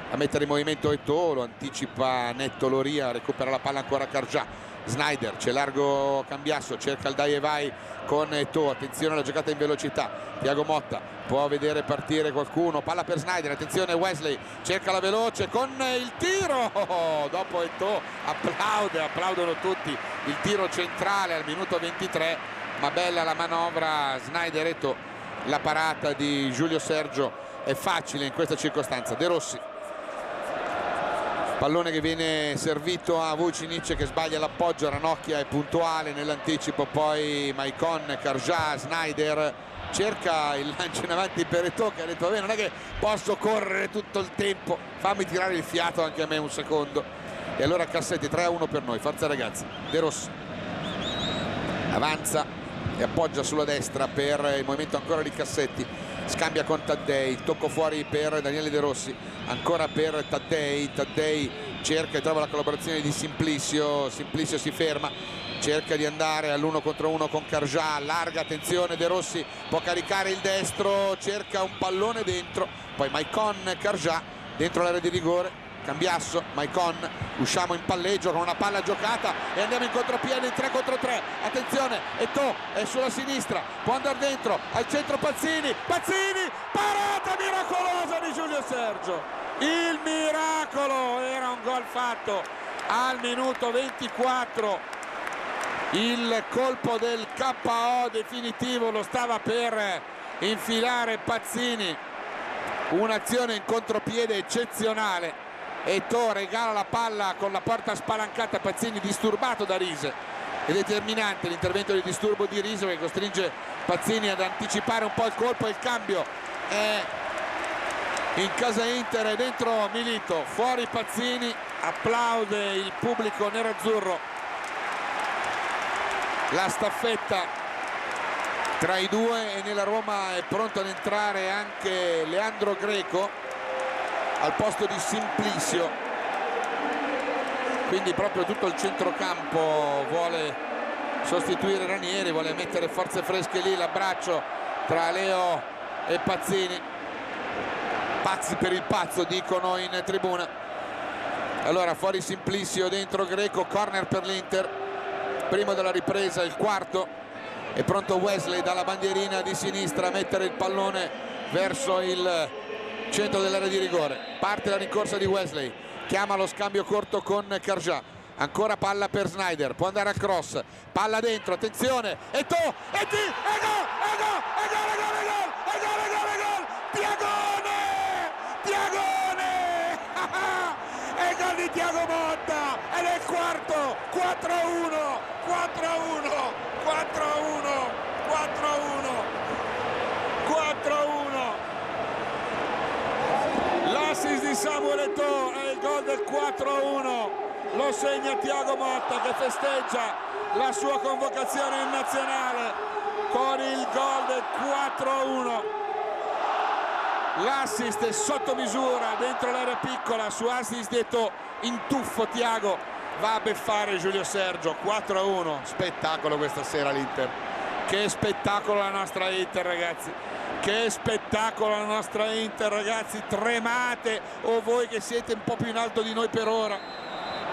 a mettere in movimento Eto'o, lo anticipa netto Loria, recupera la palla ancora Cargià, Snyder, c'è largo Cambiasso, cerca il dai e vai con Eto'o, attenzione alla giocata in velocità, Thiago Motta può vedere partire qualcuno, palla per Snyder, attenzione Wesley, cerca la veloce con il tiro, dopo Eto'o applaudono tutti il tiro centrale al minuto 23, ma bella la manovra Snyder Eto'o, la parata di Giulio Sergio è facile in questa circostanza. De Rossi, pallone che viene servito a Vucinic che sbaglia l'appoggio, Ranocchia è puntuale nell'anticipo, poi Maicon, Cargià, Snyder cerca il lancio in avanti per Eto'o che ha detto non è che posso correre tutto il tempo, fammi tirare il fiato anche a me un secondo, e allora Cassetti 3-1 per noi, forza ragazzi. De Rossi avanza e appoggia sulla destra per il movimento ancora di Cassetti, scambia con Taddei, tocco fuori per Daniele De Rossi, ancora per Taddei, Taddei cerca e trova la collaborazione di Simplicio, Simplicio si ferma, cerca di andare all'1 contro 1 con Carjà, larga, attenzione, De Rossi può caricare il destro, cerca un pallone dentro, poi Maicon, Carjà dentro l'area di rigore, Cambiasso, Maicon, usciamo in palleggio con una palla giocata e andiamo in contropiede in 3 contro 3, attenzione, Eto'o è sulla sinistra, può andare dentro, al centro Pazzini, Pazzini, parata miracolosa di Giulio Sergio, il miracolo, era un gol fatto al minuto 24, il colpo del KO definitivo lo stava per infilare Pazzini, un'azione in contropiede eccezionale. Eto'o regala la palla con la porta spalancata, Pazzini disturbato da Rise, è determinante l'intervento di disturbo di Rise che costringe Pazzini ad anticipare un po' il colpo e il cambio è in casa Inter e dentro Milito, fuori Pazzini, applaude il pubblico nerazzurro, la staffetta tra i due e nella Roma è pronto ad entrare anche Leandro Greco al posto di Simplicio, quindi proprio tutto il centrocampo vuole sostituire Ranieri, vuole mettere forze fresche lì, l'abbraccio tra Leo e Pazzini, pazzi per il pazzo dicono in tribuna. Allora fuori Simplicio, dentro Greco, corner per l'Inter, primo della ripresa, il quarto, è pronto Wesley dalla bandierina di sinistra a mettere il pallone verso il centro dell'area di rigore, parte la rincorsa di Wesley, chiama lo scambio corto con Carjà, ancora palla per Sneijder, può andare a cross, palla dentro, attenzione, Eto'o, e gol, Tiagone, è gol di Thiago Motta, ed è il quarto, 4-1, 4-1, 4-1, 4-1, l'assist di Samuel Eto'o è il gol del 4-1, lo segna Thiago Motta che festeggia la sua convocazione in nazionale con il gol del 4-1. L'assist è sotto misura dentro l'area piccola, su assist di Eto'o in tuffo Thiago va a beffare Giulio Sergio, 4-1, spettacolo questa sera l'Inter, che spettacolo la nostra Inter ragazzi. Che spettacolo la nostra Inter ragazzi, tremate o voi che siete un po' più in alto di noi per ora,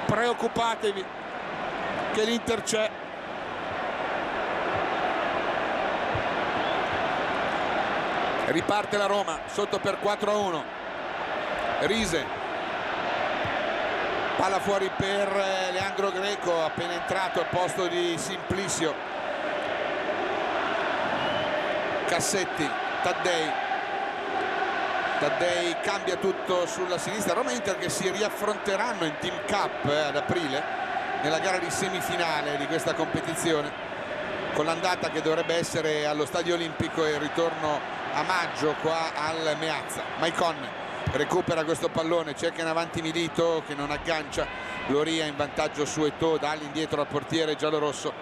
preoccupatevi che l'Inter c'è. Riparte la Roma sotto per 4-1, Rise, palla fuori per Leandro Greco appena entrato al posto di Simplicio, Cassetti, Taddei cambia tutto sulla sinistra. Roma e Inter che si riaffronteranno in Team Cup ad aprile nella gara di semifinale di questa competizione, con l'andata che dovrebbe essere allo Stadio Olimpico e il ritorno a maggio qua al Meazza. Maicon recupera questo pallone, cerca in avanti Milito che non aggancia, Loria in vantaggio su Eto'o, dà all'indietro al portiere giallorosso,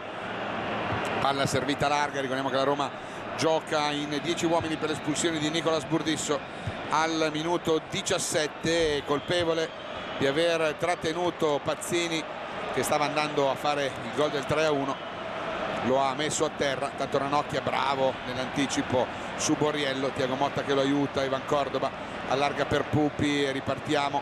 palla servita larga, ricordiamo che la Roma gioca in 10 uomini per l'espulsione di Nicolas Burdisso al minuto 17, colpevole di aver trattenuto Pazzini che stava andando a fare il gol del 3-1, lo ha messo a terra, tanto Ranocchia bravo nell'anticipo su Borriello, Thiago Motta che lo aiuta, Ivan Cordoba allarga per Pupi e ripartiamo,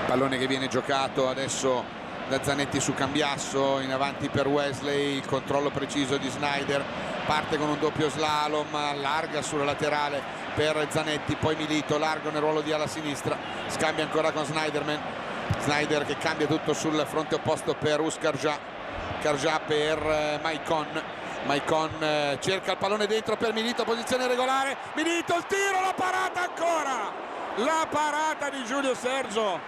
pallone che viene giocato adesso da Zanetti su Cambiasso, in avanti per Wesley, il controllo preciso di Sneijder, parte con un doppio slalom, allarga sulla laterale per Zanetti, poi Milito largo nel ruolo di ala sinistra, scambia ancora con Sneijder che cambia tutto sul fronte opposto per Carjà per Maicon cerca il pallone dentro per Milito, posizione regolare, Milito il tiro, la parata ancora, la parata di Giulio Sergio,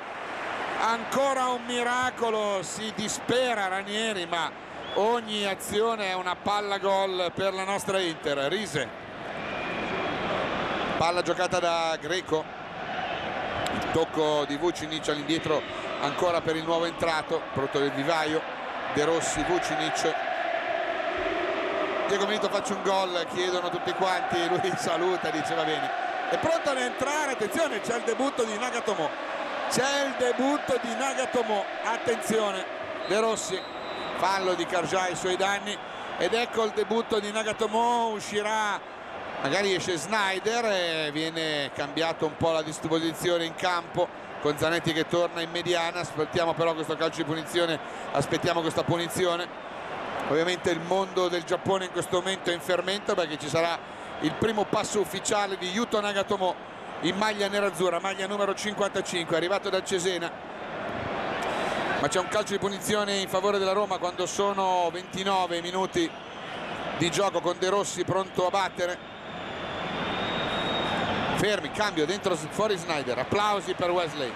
ancora un miracolo, si dispera Ranieri ma ogni azione è una palla gol per la nostra Inter. Rise, palla giocata da Greco, il tocco di Vucinic all'indietro ancora per il nuovo entrato, pronto del vivaio, De Rossi, Vucinic, Diego Milito faccia un gol, chiedono tutti quanti, lui saluta, dice va bene, è pronto ad entrare, attenzione, c'è il debutto di Nagatomo, attenzione, De Rossi, fallo di Karja ai suoi danni, ed ecco il debutto di Nagatomo. Uscirà, magari esce Snyder e viene cambiato un po' la disposizione in campo, con Zanetti che torna in mediana. Aspettiamo però questo calcio di punizione, aspettiamo questa punizione. Ovviamente il mondo del Giappone in questo momento è in fermento, perché ci sarà il primo passo ufficiale di Yuto Nagatomo in maglia nerazzurra, maglia numero 55, arrivato da Cesena. Ma c'è un calcio di punizione in favore della Roma quando sono 29 minuti di gioco, con De Rossi pronto a battere. Fermi, cambio, dentro, fuori Snyder, applausi per Wesley.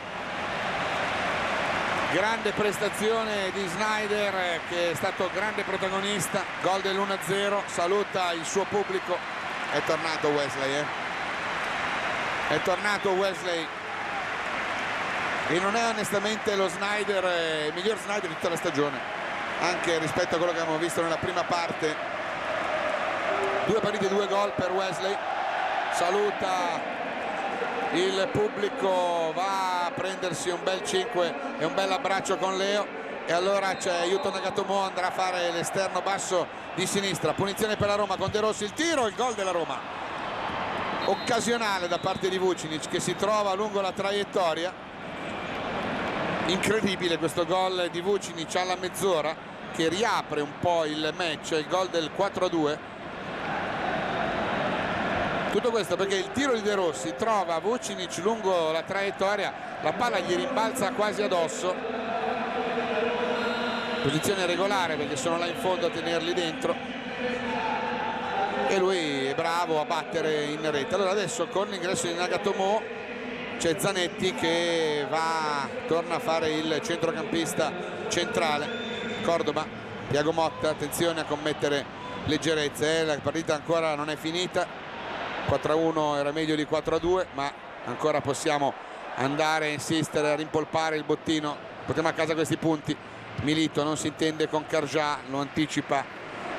Grande prestazione di Snyder, che è stato grande protagonista, gol dell'1-0, saluta il suo pubblico. È tornato Wesley, è tornato Wesley, e non è onestamente lo Snyder, il miglior Snyder di tutta la stagione, anche rispetto a quello che abbiamo visto nella prima parte. 2 partite, 2 gol per Wesley, saluta il pubblico, va a prendersi un bel 5 e un bel abbraccio con Leo, e allora c'è Yuto Nagatomo, andrà a fare l'esterno basso di sinistra. Punizione per la Roma con De Rossi, il tiro, il gol della Roma occasionale da parte di Vucinic, che si trova lungo la traiettoria. Incredibile questo gol di Vucinic alla mezz'ora, che riapre un po' il match, il gol del 4-2. Tutto questo perché il tiro di De Rossi trova Vucinic lungo la traiettoria, la palla gli rimbalza quasi addosso, posizione regolare perché sono là in fondo a tenerli dentro, e lui è bravo a battere in rete. Allora adesso con l'ingresso di Nagatomo c'è Zanetti che torna a fare il centrocampista centrale. Cordoba, Thiago Motta, attenzione a commettere leggerezze, la partita ancora non è finita. 4-1 era meglio di 4-2, ma ancora possiamo andare a insistere, a rimpolpare il bottino, portiamo a casa questi punti. Milito non si intende con Karja, lo anticipa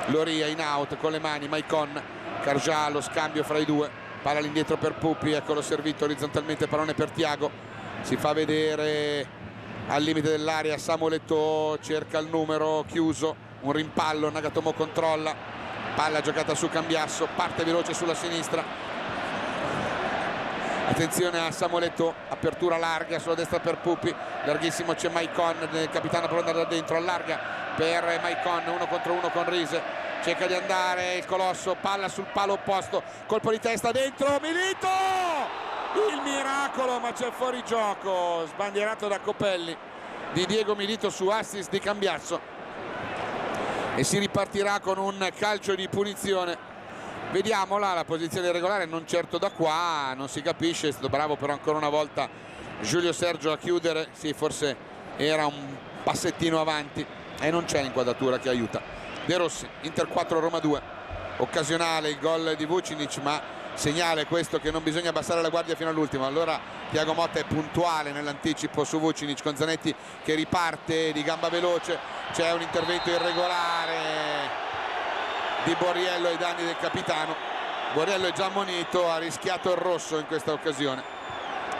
Loria in out con le mani, Maicon, Karja lo scambio fra i due, palla all'indietro per Pupi, eccolo servito orizzontalmente, pallone per Thiago, si fa vedere al limite dell'area Samuel Eto'o, cerca il numero, chiuso, un rimpallo, Nagatomo controlla, palla giocata su Cambiasso, parte veloce sulla sinistra, attenzione a Samuel Eto'o, apertura larga sulla destra per Pupi, larghissimo c'è Maicon, il capitano per andare da dentro, allarga per Maicon, 1 contro 1 con Rise, cerca di andare il Colosso, palla sul palo opposto, colpo di testa dentro, Milito, il miracolo, ma c'è fuori gioco, sbandierato da Copelli di Diego Milito su assist di Cambiasso, e si ripartirà con un calcio di punizione. Vediamola, la posizione regolare non certo da qua, non si capisce, è stato bravo però ancora una volta Giulio Sergio a chiudere, sì, forse era un passettino avanti e non c'è l'inquadratura che aiuta. De Rossi, Inter 4 Roma 2, occasionale il gol di Vucinic, ma segnale questo che non bisogna abbassare la guardia fino all'ultimo. Allora Thiago Motta è puntuale nell'anticipo su Vucinic, con Zanetti che riparte di gamba veloce, c'è un intervento irregolare di Borriello ai danni del capitano. Borriello è già ammonito, ha rischiato il rosso in questa occasione.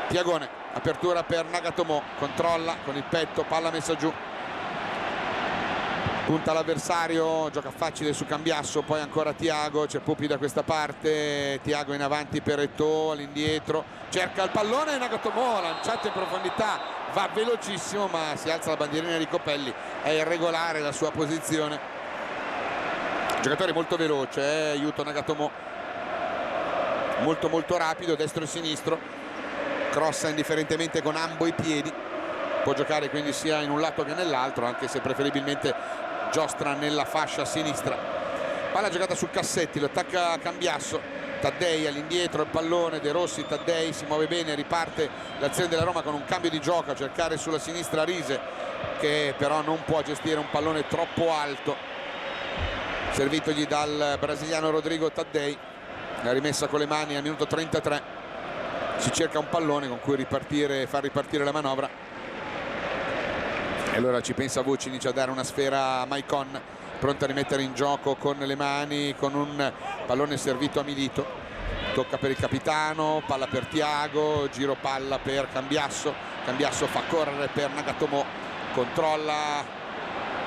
Piagone, apertura per Nagatomo, controlla con il petto, palla messa giù, punta l'avversario, gioca facile su Cambiasso, poi ancora Thiago, c'è Pupi da questa parte, Thiago in avanti per Eto'o, all'indietro, cerca il pallone, Nagatomo lanciato in profondità, va velocissimo ma si alza la bandierina di Copelli, è irregolare la sua posizione. Giocatore molto veloce, Yuto Nagatomo, molto rapido, destro e sinistro, crossa indifferentemente con ambo i piedi, può giocare quindi sia in un lato che nell'altro, anche se preferibilmente giostra nella fascia sinistra. Palla giocata su Cassetti, lo attacca Cambiasso, Taddei all'indietro, il pallone, De Rossi, Taddei si muove bene, riparte l'azione della Roma con un cambio di gioco, a cercare sulla sinistra Rise, che però non può gestire un pallone troppo alto, servitogli dal brasiliano Rodrigo Taddei. La rimessa con le mani al minuto 33, si cerca un pallone con cui far ripartire la manovra, e allora ci pensa Vucinic a dare una sfera a Maicon, pronto a rimettere in gioco con le mani, con un pallone servito a Milito. Tocca per il capitano, palla per Thiago, giro palla per Cambiasso, Cambiasso fa correre per Nagatomo, controlla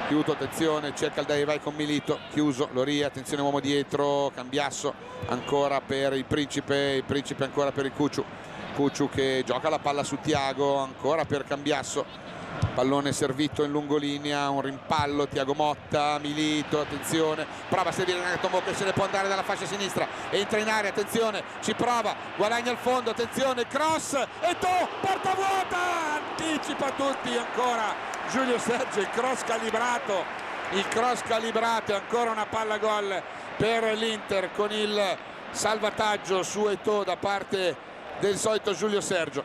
Chiuso, attenzione, cerca il dai vai con Milito, chiuso, Loria, attenzione uomo dietro, Cambiasso ancora per il Principe ancora per il Cucciu che gioca la palla su Thiago, ancora per Cambiasso, pallone servito in lungolinea, un rimpallo, Thiago Motta, Milito, attenzione, prova a servire Nagatomo che se ne può andare dalla fascia sinistra, entra in area, attenzione, ci prova, guadagna il fondo, attenzione, cross, e porta vuota, anticipa tutti ancora Giulio Sergio, il cross calibrato e ancora una palla gol per l'Inter con il salvataggio su Eto'o da parte del solito Giulio Sergio,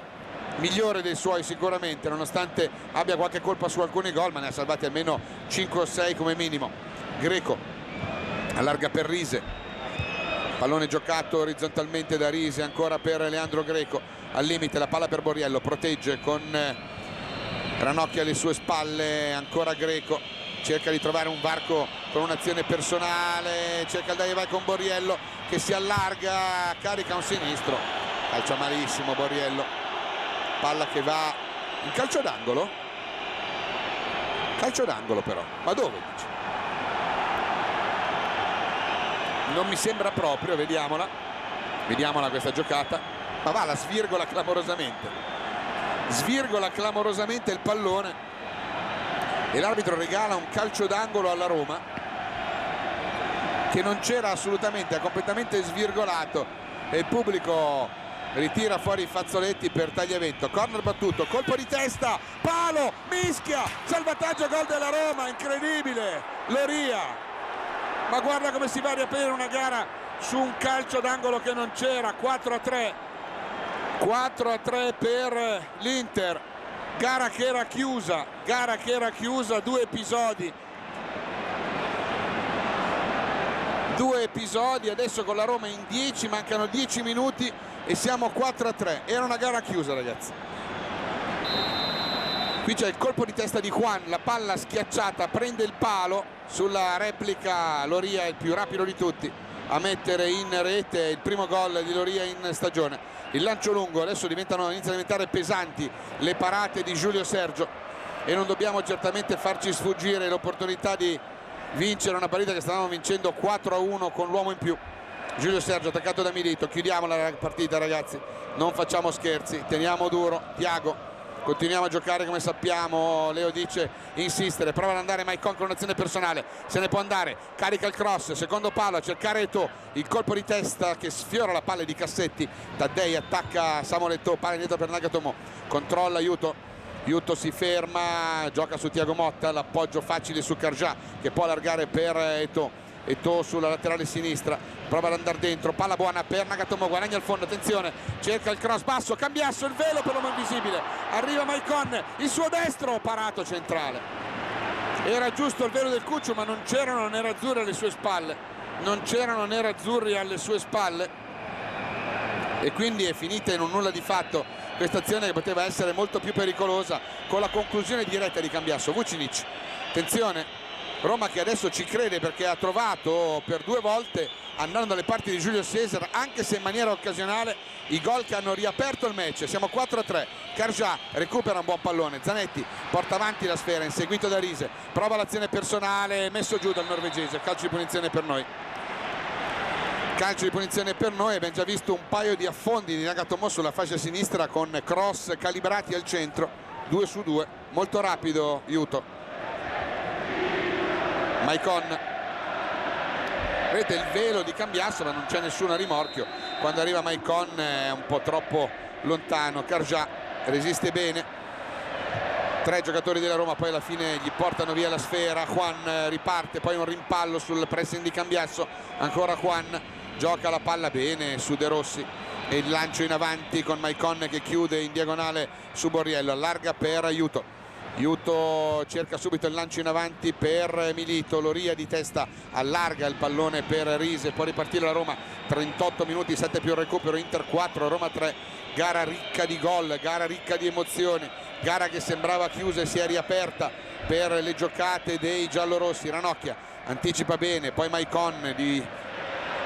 migliore dei suoi sicuramente, nonostante abbia qualche colpa su alcuni gol, ma ne ha salvati almeno 5 o 6 come minimo. Greco allarga per Rise, pallone giocato orizzontalmente da Rise, ancora per Leandro Greco, al limite la palla per Borriello, protegge con Ranocchia alle sue spalle, ancora Greco, cerca di trovare un varco con un'azione personale, cerca il dai e vai con Borriello che si allarga, carica un sinistro, calcia malissimo Borriello, palla che va in calcio d'angolo però, ma dove dice? Non mi sembra proprio, vediamola questa giocata, ma va, la svirgola clamorosamente il pallone e l'arbitro regala un calcio d'angolo alla Roma che non c'era assolutamente, ha completamente svirgolato e il pubblico ritira fuori i fazzoletti per tagliamento. Corner battuto, colpo di testa, palo, mischia, salvataggio, gol della Roma, incredibile Loria, ma guarda come si va a riaprire una gara su un calcio d'angolo che non c'era. 4-3 per l'Inter, gara che era chiusa, due episodi, adesso con la Roma in 10, mancano 10 minuti e siamo 4-3, era una gara chiusa ragazzi. Qui c'è il colpo di testa di Juan, la palla schiacciata, prende il palo, sulla replica Loria è il più rapido di tutti a mettere in rete il primo gol di Loria in stagione. Il lancio lungo, adesso iniziano a diventare pesanti le parate di Giulio Sergio e non dobbiamo certamente farci sfuggire l'opportunità di vincere una partita che stavamo vincendo 4-1 con l'uomo in più. Giulio Sergio attaccato da Milito, chiudiamo la partita ragazzi, non facciamo scherzi, teniamo duro. Thiago, continuiamo a giocare come sappiamo, Leo dice insistere, prova ad andare Maicon con un'azione personale, se ne può andare, carica il cross, secondo palo a cercare Eto'o, il colpo di testa che sfiora la palla di Cassetti, Taddei attacca Samuel Eto'o, palla indietro per Nagatomo, controlla Aiuto si ferma, gioca su Thiago Motta, l'appoggio facile su Karja che può allargare per Eto'o sulla laterale sinistra, prova ad andare dentro, palla buona per Nagatomo, guadagna il fondo, attenzione, cerca il cross basso, Cambiasso, il velo per l'uomo invisibile, arriva Maicon, il suo destro, parato centrale, era giusto il velo del Cucciu ma non c'erano nerazzurri alle sue spalle, e quindi è finita in un nulla di fatto questa azione che poteva essere molto più pericolosa con la conclusione diretta di Cambiasso. Vucinic, attenzione, Roma che adesso ci crede perché ha trovato per 2 volte, andando dalle parti di Giulio Cesar, anche se in maniera occasionale, i gol che hanno riaperto il match. Siamo 4-3, Karja recupera un buon pallone, Zanetti porta avanti la sfera inseguito da Rise, prova l'azione personale, messo giù dal norvegese, calcio di punizione per noi. Abbiamo già visto un paio di affondi di Nagatomo sulla fascia sinistra con cross calibrati al centro, 2 su 2, molto rapido Aiuto. Maicon, vedete il velo di Cambiasso ma non c'è nessuno a rimorchio, quando arriva Maicon è un po' troppo lontano, Karja resiste bene, 3 giocatori della Roma poi alla fine gli portano via la sfera, Juan riparte, poi un rimpallo sul pressing di Cambiasso, ancora Juan, gioca la palla bene su De Rossi e il lancio in avanti con Maicon che chiude in diagonale su Borriello, allarga per Aiuto, cerca subito il lancio in avanti per Milito, Loria di testa allarga il pallone per Rise, può ripartire la Roma, 38 minuti, 7 più il recupero, Inter 4 Roma 3, gara ricca di gol, gara ricca di emozioni, gara che sembrava chiusa e si è riaperta per le giocate dei giallorossi. Ranocchia anticipa bene, poi Maicon di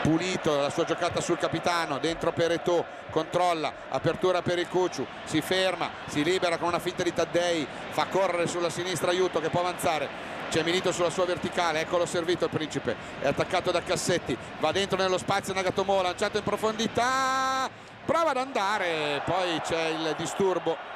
pulito la sua giocata sul capitano, dentro per Eto'o, controlla, apertura per il Cucciu, si ferma, si libera con una finta di Taddei, fa correre sulla sinistra Aiuto che può avanzare, c'è Milito sulla sua verticale, eccolo servito il Principe, è attaccato da Cassetti, va dentro nello spazio Nagatomo, lanciato in profondità, prova ad andare, poi c'è il disturbo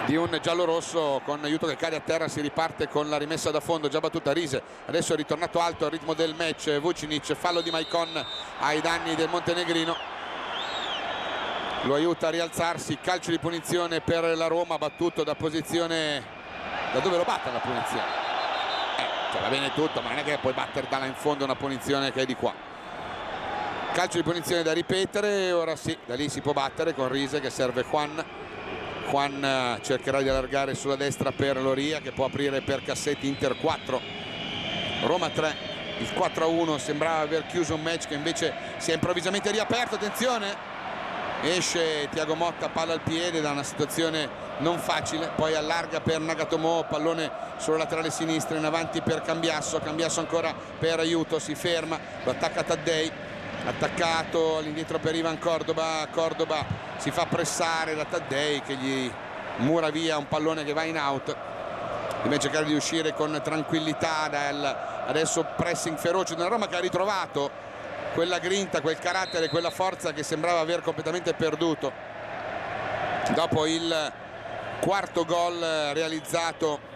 di un giallo-rosso con Aiuto che cade a terra, si riparte con la rimessa da fondo già battuta Rise, adesso è ritornato alto al ritmo del match Vucinic, fallo di Maicon ai danni del montenegrino, lo aiuta a rialzarsi, calcio di punizione per la Roma battuto da posizione, da dove lo batte la punizione? Cioè va bene tutto, ma non è che puoi battere da là in fondo una punizione che è di qua. Calcio di punizione da ripetere, ora sì, da lì si può battere con Rise che serve Juan cercherà di allargare sulla destra per Loria che può aprire per Cassetti. Inter 4 Roma 3, il 4-1 sembrava aver chiuso un match che invece si è improvvisamente riaperto. Attenzione, esce Thiago Motta, palla al piede da una situazione non facile, poi allarga per Nagatomo, pallone sulla laterale sinistra, in avanti per Cambiasso ancora per Aiuto, si ferma, lo attacca Taddei, attaccato all'indietro per Ivan Cordoba si fa pressare da Taddei che gli mura via un pallone che va in out, deve cercare di uscire con tranquillità dal adesso pressing feroce della Roma che ha ritrovato quella grinta, quel carattere, quella forza che sembrava aver completamente perduto dopo il quarto gol realizzato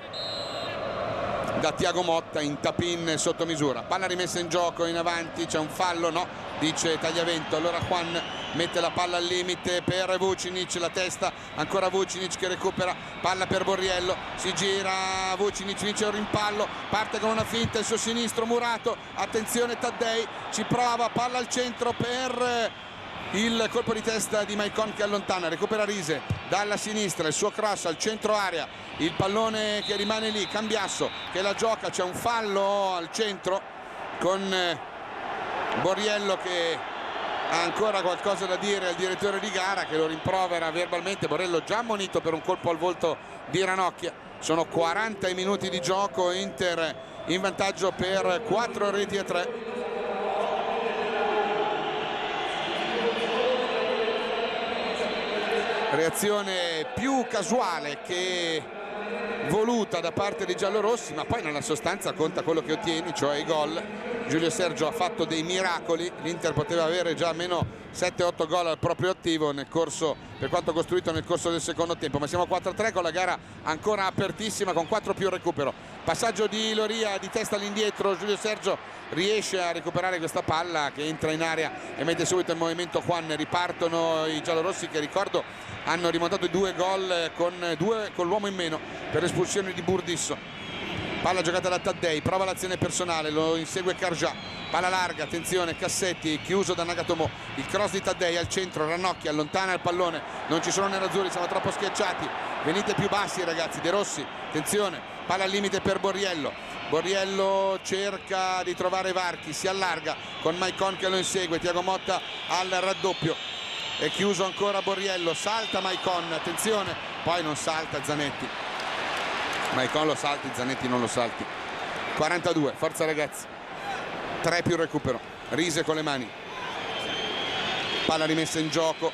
da Thiago Motta in tap-in sotto misura. Palla rimessa in gioco in avanti, c'è un fallo, no, dice Tagliavento, allora Juan mette la palla al limite per Vucinic, la testa, ancora Vucinic che recupera, palla per Borriello, si gira Vucinic, vince un rimpallo, parte con una finta, il suo sinistro murato, attenzione Taddei, ci prova, palla al centro per il colpo di testa di Maicon che allontana, recupera Rise dalla sinistra, il suo cross al centro area, il pallone che rimane lì, Cambiasso che la gioca, c'è un fallo al centro con Borriello che ha ancora qualcosa da dire al direttore di gara che lo rimprovera verbalmente. Borriello già ammonito per un colpo al volto di Ranocchia. Sono 40 minuti di gioco, Inter in vantaggio per 4-3. Reazione più casuale che voluta da parte dei giallorossi, ma poi nella sostanza conta quello che ottieni, cioè i gol. Giulio Sergio ha fatto dei miracoli, l'Inter poteva avere già almeno 7-8 gol al proprio attivo nel corso, per quanto costruito nel corso del secondo tempo, ma siamo a 4-3 con la gara ancora apertissima con 4 più recupero. Passaggio di Loria di testa all'indietro, Giulio Sergio riesce a recuperare questa palla che entra in area e mette subito in movimento Juan. Ripartono i giallorossi che, ricordo, hanno rimontato 2 gol con l'uomo in meno per espulsione di Burdisso. Palla giocata da Taddei, prova l'azione personale, lo insegue Cargià, palla larga, attenzione Cassetti, chiuso da Nagatomo, il cross di Taddei al centro, Ranocchia allontana il pallone, non ci sono nerazzurri, siamo troppo schiacciati, venite più bassi ragazzi. De Rossi, attenzione, palla al limite per Borriello, Borriello cerca di trovare Varchi, si allarga con Maicon che lo insegue, Thiago Motta al raddoppio, è chiuso ancora Borriello, salta Maicon, attenzione, poi non salta Zanetti. Maicon lo salti, Zanetti non lo salti. 42, forza ragazzi. 3 più recupero. Rise con le mani. Palla rimessa in gioco.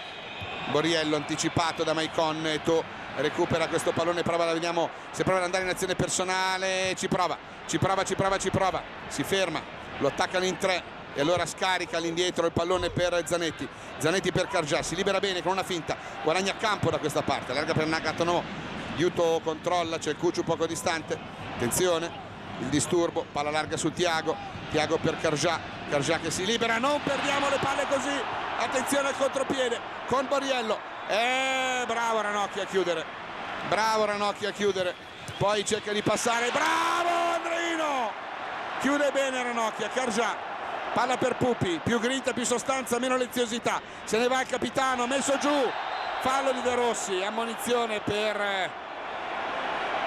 Borriello anticipato da Maicon. Eto'o recupera questo pallone, vediamo se prova ad andare in azione personale. Ci prova. Si ferma, lo attaccano in 3 e allora scarica all'indietro il pallone per Zanetti. Zanetti per Cargià, si libera bene con una finta, guadagna campo da questa parte, larga per Nagatomo. Aiuto controlla, c'è il Cucciu poco distante, attenzione, il disturbo, palla larga su Thiago per Cargià che si libera, non perdiamo le palle così, attenzione al contropiede con Borriello, bravo Ranocchia a chiudere, poi cerca di passare, bravo Andrino, chiude bene Ranocchia. Cargià, palla per Pupi, più grinta, più sostanza, meno leziosità, se ne va il capitano, messo giù, fallo di De Rossi, ammonizione per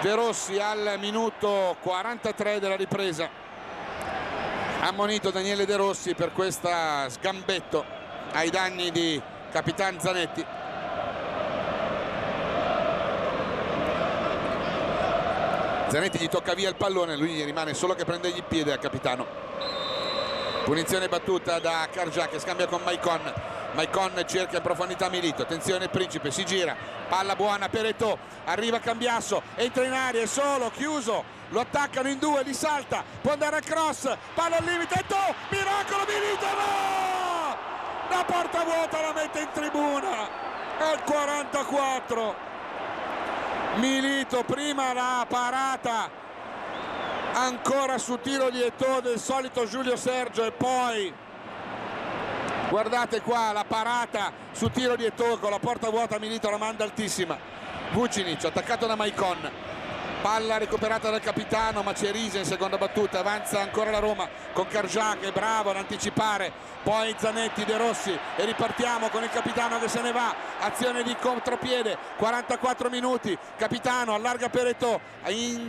De Rossi al minuto 43 della ripresa, ammonito Daniele De Rossi per questa sgambetto ai danni di Capitan Zanetti. Zanetti gli tocca via il pallone, lui gli rimane solo che prende il piede al capitano. Punizione battuta da Karja che scambia con Maicon. Maicon cerca in profondità Milito, attenzione il Principe, si gira, palla buona per Eto'o, arriva Cambiasso, entra in aria, è solo, chiuso, lo attaccano in due, li salta, può andare al cross, palla al limite, Eto'o, miracolo Milito, no! La porta vuota, la mette in tribuna al 44. Milito, prima la parata ancora su tiro di Eto'o del solito Giulio Sergio e poi guardate qua la parata su tiro di Eto'o con la porta vuota. Milito la manda altissima. Vucinic attaccato da Maicon, palla recuperata dal capitano, ma c'è Riese in seconda battuta, avanza ancora la Roma con Karja che è bravo ad anticipare, poi Zanetti, De Rossi e ripartiamo con il capitano che se ne va, azione di contropiede, 44 minuti, capitano allarga per Eto'o,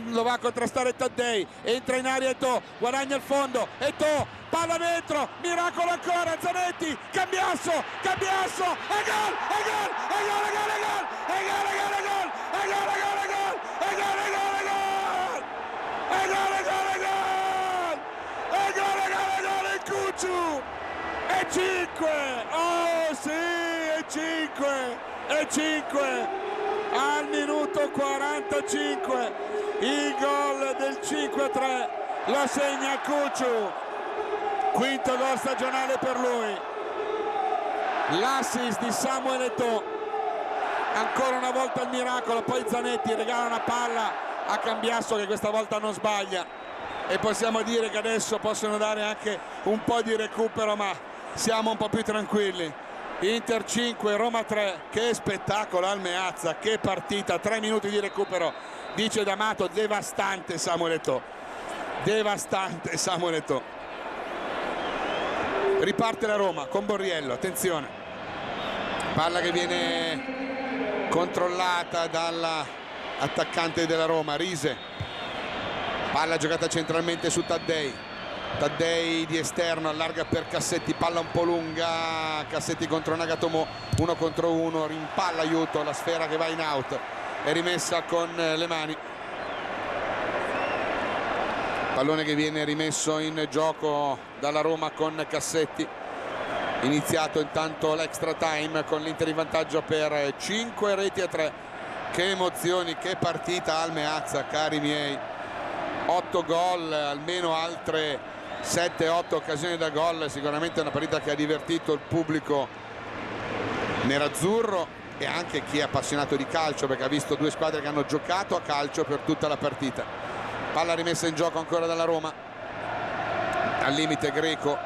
lo va a contrastare Taddei, entra in aria Eto'o, guadagna il fondo, Eto'o, palla dentro, miracolo ancora, Zanetti, Cambiasso, e gol, e gol, e gol, e gol, e gol, e gol, e gol, e gol, e gol, e gol, e gol, e gol, e gol, e gol, e gol, e gol, e gol, e gol, e gol, e Cucciu, e 5, oh sì, e 5, al minuto 45, il gol del 5-3, lo segna Cucciu, quinto gol stagionale per lui, l'assist di Samuel Eto'o, ancora una volta il miracolo, poi Zanetti regala una palla a Cambiasso che questa volta non sbaglia e possiamo dire che adesso possono dare anche un po' di recupero, ma siamo un po' più tranquilli. Inter 5, Roma 3, che spettacolo al Meazza, che partita, 3 minuti di recupero, dice D'Amato, devastante Samuel Eto'o, devastante Samuel Eto'o. Riparte la Roma con Borriello, attenzione, palla che viene controllata dall'attaccante della Roma, Riese, palla giocata centralmente su Taddei, Taddei di esterno allarga per Cassetti, palla un po' lunga, Cassetti contro Nagatomo, 1 contro 1, rimpalla aiuto, la sfera che va in out, è rimessa con le mani, pallone che viene rimesso in gioco dalla Roma con Cassetti, iniziato intanto l'extra time con l'Inter in vantaggio per 5 reti a 3. Che emozioni, che partita al Meazza, cari miei, 8 gol, almeno altre 7-8 occasioni da gol, sicuramente una partita che ha divertito il pubblico nerazzurro e anche chi è appassionato di calcio, perché ha visto due squadre che hanno giocato a calcio per tutta la partita. Palla rimessa in gioco ancora dalla Roma, al limite Greco,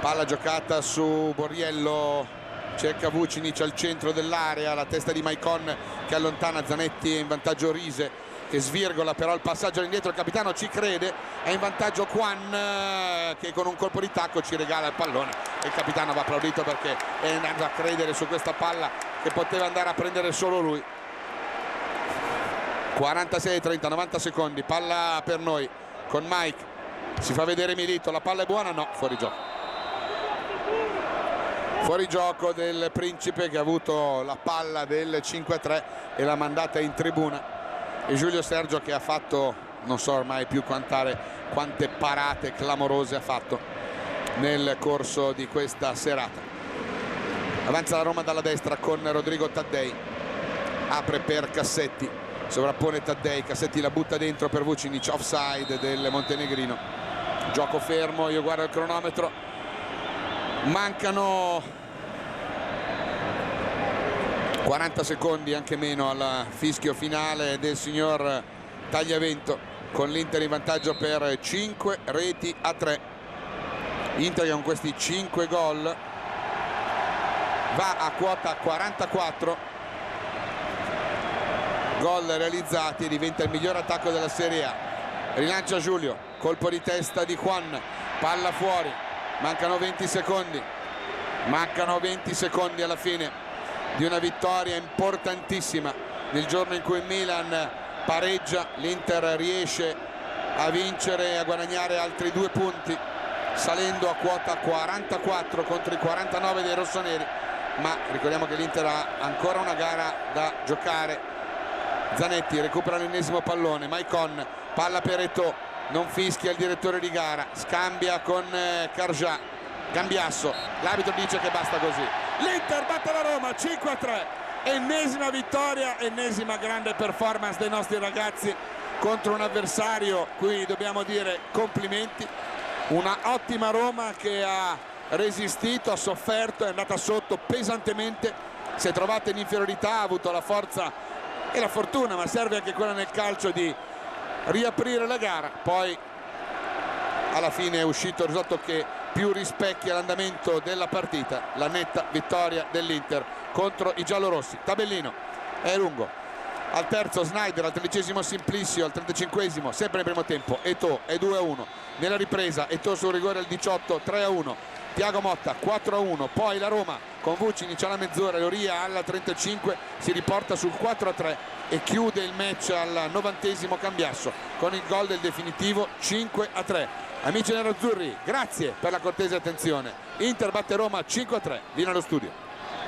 palla giocata su Borriello, cerca Vucinic al centro dell'area, la testa di Maicon che allontana Zanetti, è in vantaggio Riese che svirgola, però il passaggio all'indietro, il capitano ci crede, è in vantaggio Juan che con un colpo di tacco ci regala il pallone e il capitano va applaudito perché è andato a credere su questa palla che poteva andare a prendere solo lui. 46-30, 90 secondi, palla per noi con Mike, si fa vedere Milito, la palla è buona, no, fuori gioco. Fuori gioco del Principe che ha avuto la palla del 5-3 e l'ha mandata in tribuna, e Giulio Sergio che ha fatto, non so ormai più quante parate clamorose ha fatto nel corso di questa serata. Avanza la Roma dalla destra con Rodrigo Taddei, apre per Cassetti, sovrappone Taddei, Cassetti la butta dentro per Vucinic, offside del montenegrino, gioco fermo, io guardo il cronometro, mancano 40 secondi, anche meno, al fischio finale del signor Tagliavento, con l'Inter in vantaggio per 5 reti a 3. Inter con questi 5 gol va a quota 44 gol realizzati e diventa il miglior attacco della Serie A. Rilancia Giulio, colpo di testa di Juan, palla fuori, mancano 20 secondi alla fine di una vittoria importantissima nel giorno in cui il Milan pareggia, l'Inter riesce a vincere e a guadagnare altri 2 punti salendo a quota 44 contro i 49 dei rossoneri, ma ricordiamo che l'Inter ha ancora una gara da giocare Zanetti recupera l'ennesimo pallone, Maicon, palla per Eto'o, non fischia il direttore di gara, scambia con Carjà, Cambiasso, l'arbitro dice che basta così. L'Inter batte la Roma 5-3, ennesima vittoria, ennesima grande performance dei nostri ragazzi contro un avversario cui dobbiamo dire complimenti. Una ottima Roma che ha resistito, ha sofferto, è andata sotto pesantemente, si è trovata in inferiorità, ha avuto la forza e la fortuna, ma serve anche quella nel calcio, di riaprire la gara. Poi alla fine è uscito il risultato che più rispecchia l'andamento della partita, la netta vittoria dell'Inter contro i giallorossi. Tabellino è lungo. Al terzo Sneijder, al 13° Simplicio, al 35° sempre nel primo tempo Eto'o è 2-1. Nella ripresa Eto'o sul rigore al 18, 3-1. Thiago Motta 4-1. Poi la Roma con Vucinic alla mezz'ora, Loria alla 35 si riporta sul 4-3 e chiude il match al 90° Cambiasso con il gol del definitivo 5-3. Amici nerazzurri, grazie per la cortese attenzione. Inter batte Roma 5-3. Lì nello studio.